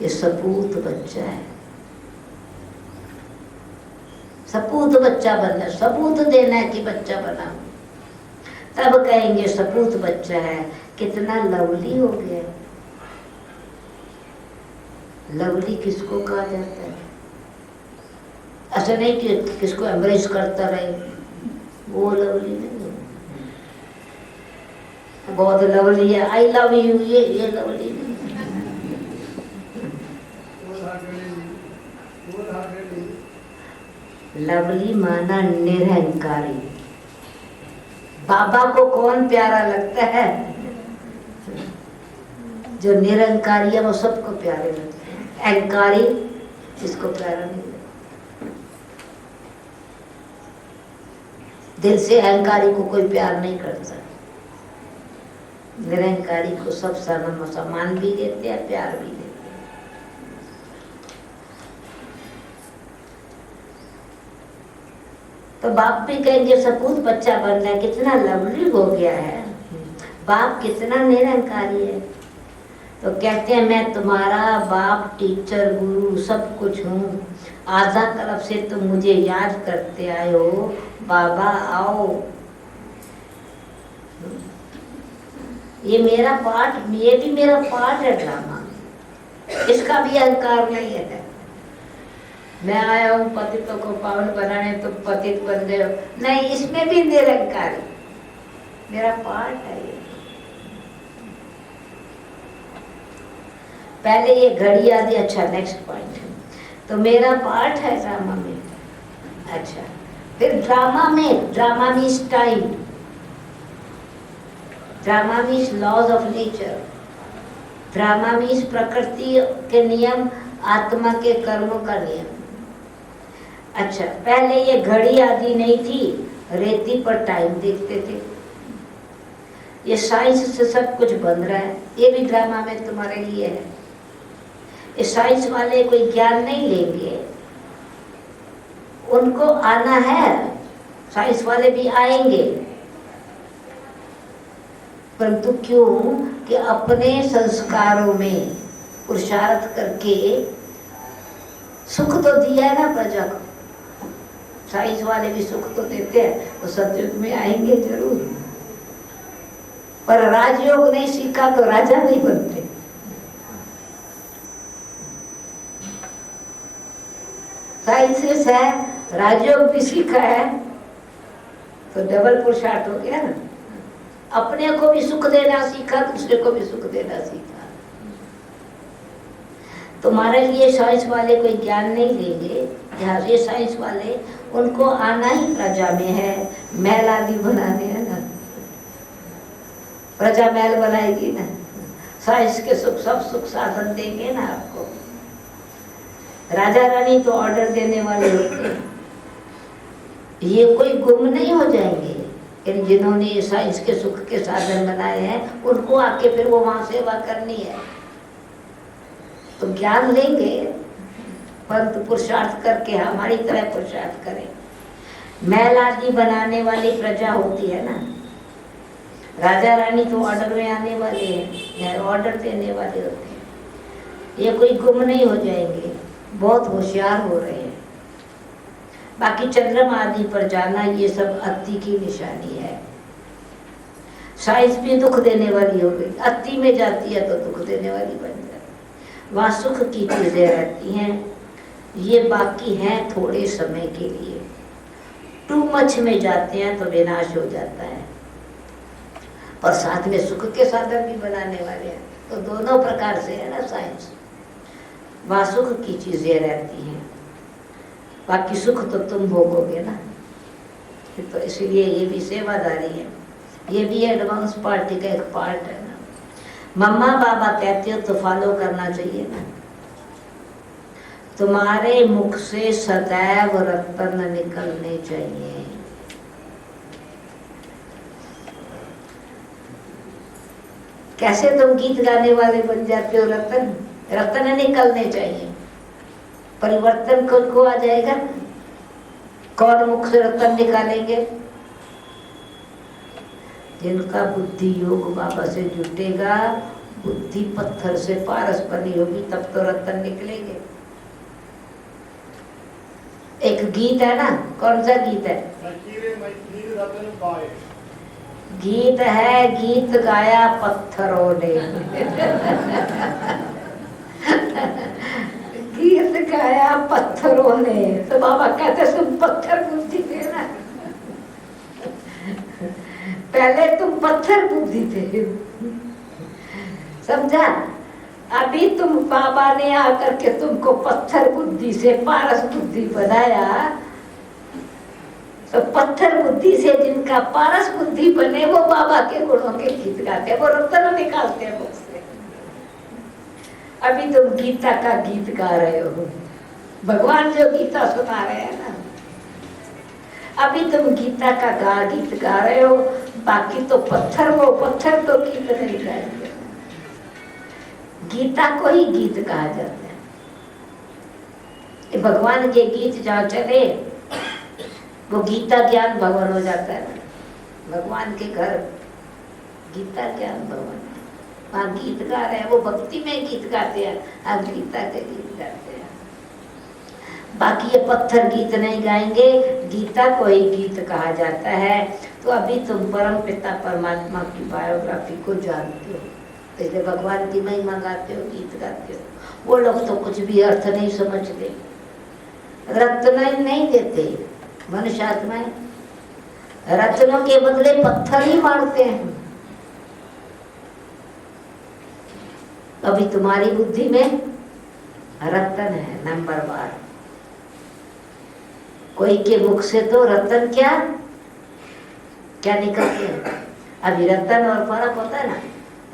ये सपूत बच्चा है। सपूत बच्चा बनना, सबूत देना है कि बच्चा बना। तब कहेंगे सपूत बच्चा है। कितना लवली हो गया। लवली किसको कहा जाता है? ऐसा नहीं कि किसको एम्ब्रेस करता रहे, वो लवली नहीं। बहुत लवली है, आई लव यू, ये लवली नहीं। लवली माना निरहंकारी। बाबा को कौन प्यारा लगता है? जो निरंकारी है वो सबको प्यारे लगते हैं। अहंकारी इसको प्यारा नहीं लगता। दिल से अहंकारी को कोई प्यार नहीं करता। निरंकारी को सब सम्मान भी देते हैं, प्यार भी देते हैं। तो बाप भी कहेंगे सपूत बच्चा बनना है। कितना लवली हो गया है, बाप कितना निरंकारी है। तो कहते हैं मैं तुम्हारा बाप, टीचर, गुरु सब कुछ हूँ। आधा तरफ से तुम मुझे याद करते आए हो, बाबा आओ। ये मेरा पार्ट, ये भी मेरा पार्ट है ड्रामा। इसका भी अहंकार नहीं है। मैं आया हूँ पतितों को पावन बनाने, तुम पतित बन गए हो। नहीं, इसमें भी निरंकारी मेरा पार्ट है ये। पहले ये घड़ी आदि, अच्छा नेक्स्ट पॉइंट, तो मेरा पार्ट है ड्रामा में। अच्छा, फिर ड्रामा में, drama means time, drama means laws of nature, drama means प्रकृति के नियम, आत्मा के कर्मों का नियम। अच्छा, पहले ये घड़ी आदि नहीं थी, रेती पर टाइम देखते थे। ये साइंस से सब कुछ बन रहा है, ये भी ड्रामा में तुम्हारे लिए है। ये साइंस वाले कोई ज्ञान नहीं लेंगे, उनको आना है, साइंस वाले भी आएंगे, परंतु क्यों कि अपने संस्कारों में पुरुषार्थ करके सुख तो दिया है ना प्रजा को। साइंस वाले भी सुख तो देते हैं, वो सतयुग में आएंगे जरूर, पर राजयोग नहीं सीखा तो राजा नहीं बनते। साइंसेस है, राजयोग भी सीखा है तो डबल पुरुषार्थ हो गया ना। अपने को भी सुख देना सीखा, दूसरे को भी सुख देना सीखा। तुम्हारे लिए साइंस वाले कोई ज्ञान नहीं लेंगे, जहाँ ये साइंस वाले, उनको आना ही प्रजा में है, महल आदि बनाने है ना, प्रजा महल बनाएगी ना, साइंस के सुख, सब सुख साधन देंगे ना आपको। राजा रानी तो ऑर्डर देने वाले होते हैं, ये कोई गुम नहीं हो जाएंगे। जिन्होंने ये साइंस के सुख के साधन बनाए हैं, उनको आके फिर वो वहां सेवा करनी है, तो ज्ञान लेंगे, परंतु पुरुषार्थ करके हमारी तरह पुरुषार्थ करें। महल आदि बनाने वाली प्रजा होती है ना, राजा रानी तो ऑर्डर में आने वाले हैं, ऑर्डर देने वाले होते हैं। ये कोई गुम नहीं हो जाएंगे, बहुत होशियार हो रहे हैं। बाकी चंद्रमा आदि पर जाना, ये सब अति की निशानी है। साइंस भी दुख देने वाली हो गई, अति में जाती है तो दुख देने वाली बन जाती। वहाँ सुख की चीजें रहती हैं, ये बाकी हैं थोड़े समय के लिए। टू मच में जाते हैं तो विनाश हो जाता है, और साथ में सुख के साधन भी बनाने वाले हैं, तो दोनों प्रकार से है ना साइंस। वहाँ सुख की चीजें रहती हैं, बाकी सुख तो तुम भोगोगे ना। तो इसलिए ये भी सेवादारी है, ये भी एडवांस पार्टी का एक पार्ट है ना। मम्मा पापा कहते हो तो फॉलो करना चाहिए ना। तुम्हारे मुख से सदैव रत्न निकलने चाहिए। कैसे तुम गीत गाने वाले बन जाते हो? रत्न निकलने चाहिए। परिवर्तन खुद को आ जाएगा। कौन मुख से रत्न निकालेंगे? जिनका बुद्धि योग बाबा से जुटेगा, बुद्धि पत्थर से पारस बनी होगी, तब तो रत्न निकलेंगे। एक गीत है ना, कौन सा गीत है? गीत है, गीत गाया पत्थरों ने। गीत गाया पत्थरों ने, तो बाबा कहते तुम पत्थर बुद्धि थे ना, पहले तुम पत्थर बुद्धि थे, समझा? अभी तुम बाबा ने आकर के तुमको पत्थर बुद्धि से पारस बुद्धि बनाया, तो पत्थर बुद्धि से जिनका पारस बुद्धि बने, वो बाबा के गुणों के गीत गाते हैं, वो रत्न निकालते हैं मुझसे। अभी तुम गीता का गीत गा रहे हो, भगवान जो गीता सुना रहे हैं ना, अभी तुम गीता का गीत गा रहे हो, बाकी तो पत्थर, वो पत्थर तो गीत नहीं गाएंगे। गीता को ही गीत कहा जाता है। भगवान के गीत जहाँ चले, वो गीता ज्ञान भवन हो जाता है। भगवान के घर गीता ज्ञान भवन है, वहाँ गीत गा रहे हैं, वो भक्ति में गीत गाते हैं, आप गीता के गीत गाते हैं। बाकी ये पत्थर गीत नहीं गाएंगे, गीता को ही गीत कहा जाता है। तो अभी तुम परम पिता परमात्मा की बायोग्राफी को जानते हो, इसलिए भगवान की महिमा गाते हो, गीत गाते हो। वो लोग तो कुछ भी अर्थ नहीं समझते, रत्न नहीं देते मनुष्य आत्माएं, रत्नों के बदले पत्थर ही मारते हैं। अभी तुम्हारी बुद्धि में रत्न है नंबर 1। कोई के मुख से तो रत्न क्या निकलते हैं। अभी रत्न और फर्क होता है ना,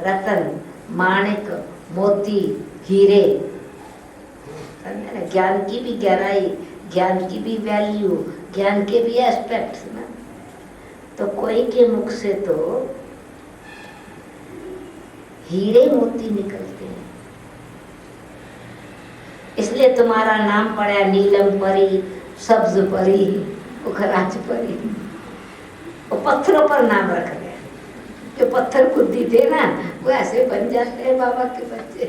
रत्न माणिक मोती हीरे, ज्ञान की भी गहराई, ज्ञान की भी वैल्यू, ज्ञान के भी एस्पेक्ट्स ना। तो कोई के मुख से तो हीरे मोती निकलते हैं। इसलिए तुम्हारा नाम पड़ा नीलम परी, सब्ज परी, उखराज परी। वो पत्थरों पर नाम रख गया। जो पत्थर बुद्धि थे ना, वो ऐसे बन जाते हैं बाबा के बच्चे।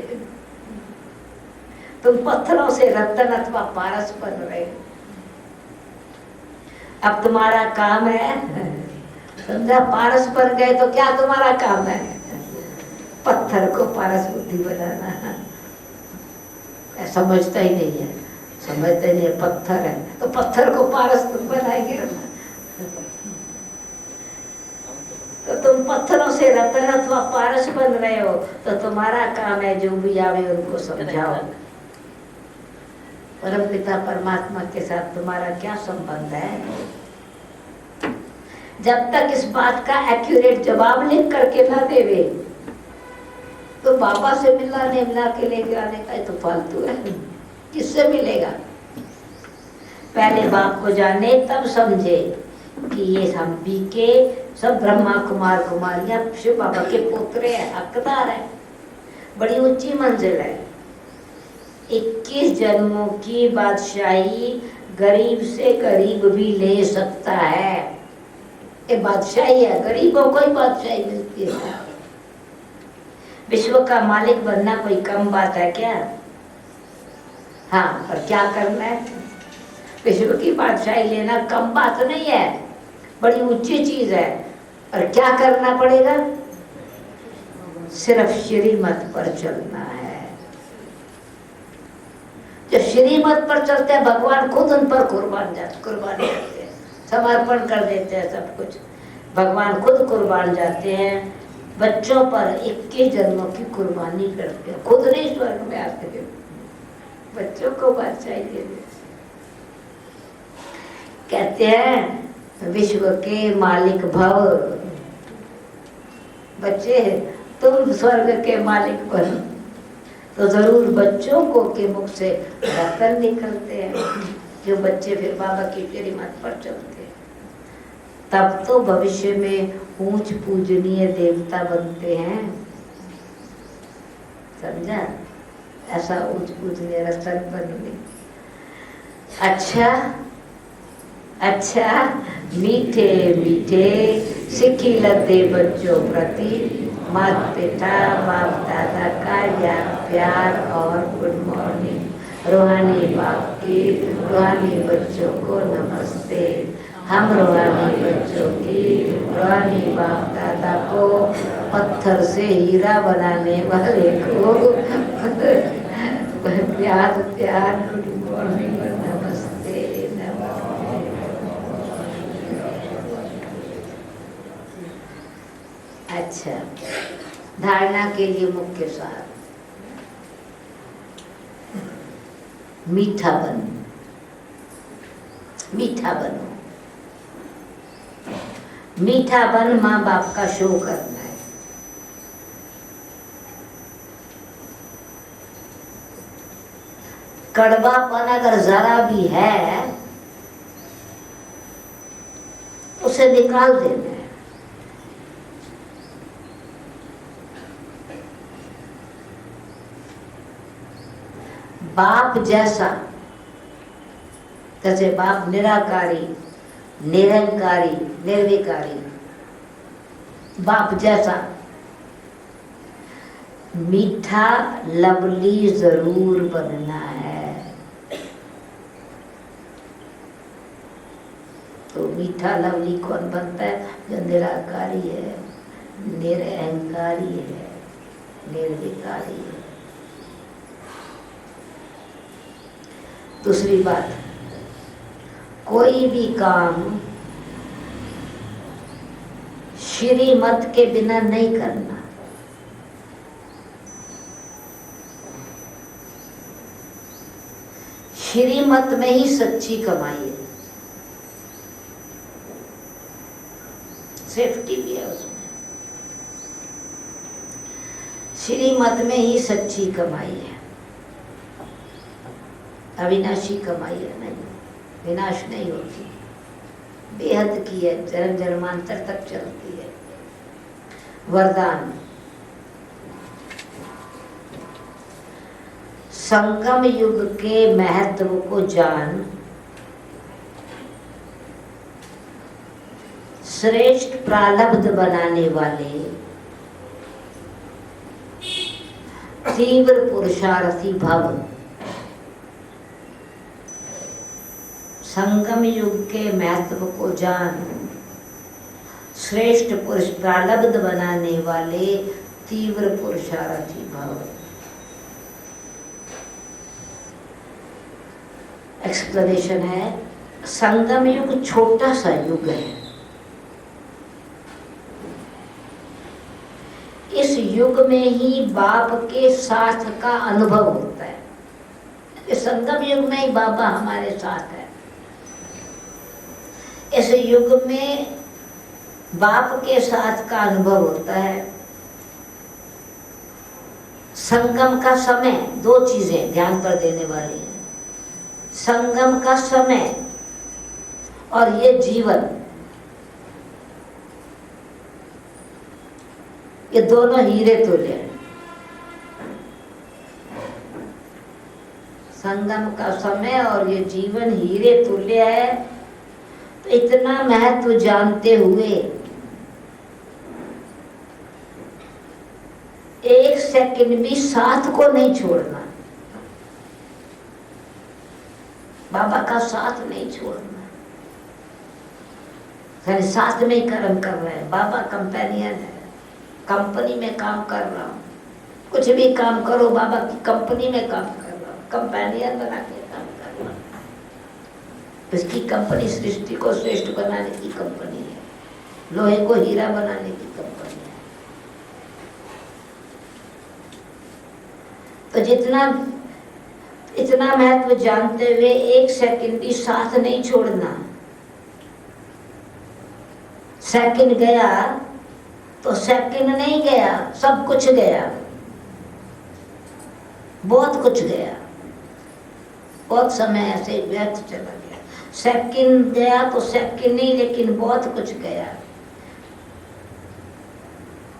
तुम पत्थरों से रत्न अथवा पारस बन रहे हो। अब तुम्हारा काम है, समझा, पारस बन गए तो क्या तुम्हारा काम है? पत्थर को पारस बुद्धि बनाना। समझता ही नहीं है, समझते नहीं है पत्थर है तो पत्थर को पारस तुम बनाएंगे। तो तुम पत्थरों से रत्न अथवा पारस बन रहे हो, तो तुम्हारा काम है जो भी आवे उनको समझाओ। परम पिता परमात्मा के साथ तुम्हारा क्या संबंध है? जब तक इस बात का एक्यूरेट जवाब लिख करके ना देवे, तो बाबा से मिला के लेके आने का तो फालतू है। किससे मिलेगा? पहले बाप को जाने तब समझे कि ये हम भी के सब ब्रह्मा कुमार कुमारियां शिव बाबा के पोतरे हैं, हकदार है। बड़ी ऊंची मंजिल है। 21 जन्मों की बादशाही गरीब से गरीब भी ले सकता है। ये बादशाही है, गरीबों को ही बादशाही मिलती है। विश्व का मालिक बनना कोई कम बात है क्या? हाँ, पर क्या करना है? विश्व की बादशाही लेना कम बात नहीं है, बड़ी ऊंची चीज है। और क्या करना पड़ेगा? सिर्फ श्रीमत पर चलना है। जब श्रीमत पर चलते हैं, भगवान खुद उन पर कुर्बानी करते हैं, समर्पण कर देते हैं सब कुछ। भगवान खुद कुर्बान जाते हैं, बच्चों पर 21 जन्मों की कुर्बानी करते हैं। खुद नहीं स्वर्ग में आते हैं, बच्चों को बादशाही दे देते। कहते हैं विश्व के मालिक भव, बच्चे तुम स्वर्ग के मालिक बनो। तो जरूर बच्चों को के मुख से रत्न निकलते हैं, जो बच्चे फिर बाबा की श्रीमत पर चलते हैं। तब तो भविष्य में ऊंच पूजनीय देवता बनते हैं। समझा? ऐसा ऊंच पूजनीय रत्न बनेंगे। अच्छा, मीठे मीठे सिक्की लते बच्चों प्रति माता पिता बाप दादा का याद प्यार और गुड मॉर्निंग। रूहानी बाप की रूहानी बच्चों को नमस्ते। हम रूहानी बच्चों की रूहानी बाप दादा को पत्थर से हीरा बनाने वाले को प्यार गुड मॉर्निंग नमस्ते। अच्छा, धारणा के लिए मुख्य सार, मीठा बनो। मीठा बन माँ बाप का शो करना है। कड़वापन अगर जरा भी है उसे निकाल देना है। बाप जैसा, जैसे बाप निराकारी, निरंकारी, निर्विकारी, बाप जैसा मीठा लवली जरूर बनना है। तो मीठा लवली कौन बनता है? जो निराकारी है, निरअहंकारी है, निर्विकारी है। दूसरी बात, कोई भी काम श्रीमत के बिना नहीं करना। श्रीमत में ही सच्ची कमाई है, सेफ्टी भी है उसमें। श्रीमत में ही सच्ची कमाई है, अविनाशी कमाई है, नहीं विनाश नहीं होती, बेहद की है, जन्म जन्मांतर तक चलती है। वरदान, संगम युग के महत्व को जान, श्रेष्ठ प्रारब्ध बनाने वाले तीव्र पुरुषार्थी भव। संगम युग के महत्व को जान, श्रेष्ठ पुरुष प्रारब्ध बनाने वाले तीव्र पुरुषार्थी भव। एक्सप्लेनेशन है, संगम युग छोटा सा युग है। इस युग में ही बाप के साथ का अनुभव होता है। इस संगम युग में ही बाबा हमारे साथ है। इस युग में बाप के साथ का अनुभव होता है। संगम का समय, दो चीजें ध्यान पर देने वाली है, संगम का समय और ये जीवन, ये दोनों हीरे तुल्य हैं। संगम का समय और ये जीवन हीरे तुल्य है। तो इतना महत्व जानते हुए एक सेकंड भी साथ को नहीं छोड़ना, बाबा का साथ नहीं छोड़ना। साथ में ही कर्म कर रहे हैं, बाबा कंपेनियन है, कंपनी में काम कर रहा हूँ, कुछ भी काम करो बाबा की कंपनी में काम कर रहा हूँ, कंपेनियन बना के काम कर रहा हूँ। इसकी कंपनी सृष्टि को श्रेष्ठ बनाने की कंपनी है, लोहे को हीरा बनाने की कंपनी है। तो इतना महत्व जानते हुए एक सेकंड भी साथ नहीं छोड़ना। सेकंड गया तो सेकंड नहीं गया, सब कुछ गया, बहुत कुछ गया, बहुत समय ऐसे व्यर्थ चला गया। सेकंड गया तो सेकंड नहीं, लेकिन बहुत कुछ गया।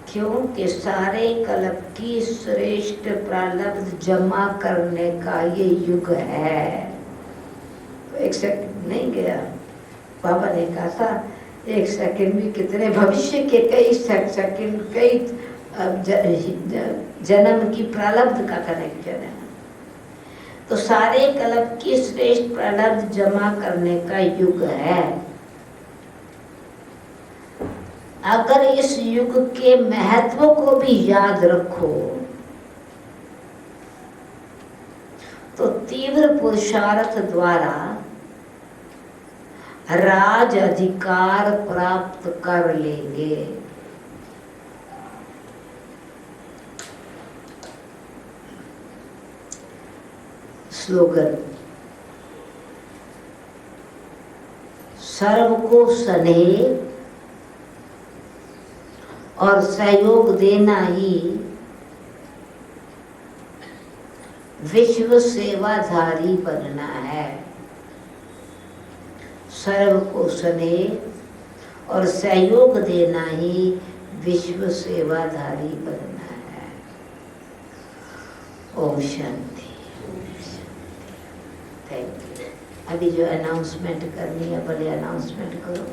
क्योंकि सारे कल्प की श्रेष्ठ प्रारब्ध जमा करने का ये युग है। तो एक सेकंड नहीं गया। बाबा ने कहा था एक सेकंड भी कितने भविष्य के कई सेकंड, कई जन्म की प्रारब्ध का कनेक्शन है। तो सारे कल्प की श्रेष्ठ प्रारब्ध जमा करने का युग है। अगर इस युग के महत्व को भी याद रखो तो तीव्र पुरुषार्थ द्वारा राज अधिकार प्राप्त कर लेंगे। स्लोगन, सर्व को स्नेह और सहयोग देना ही विश्व सेवाधारी बनना है। सर्व को स्नेह और सहयोग देना ही विश्व सेवाधारी बनना है। ओम शांति। Thank you. अभी जो अनाउंसमेंट करनी है, पहले अनाउंसमेंट करो।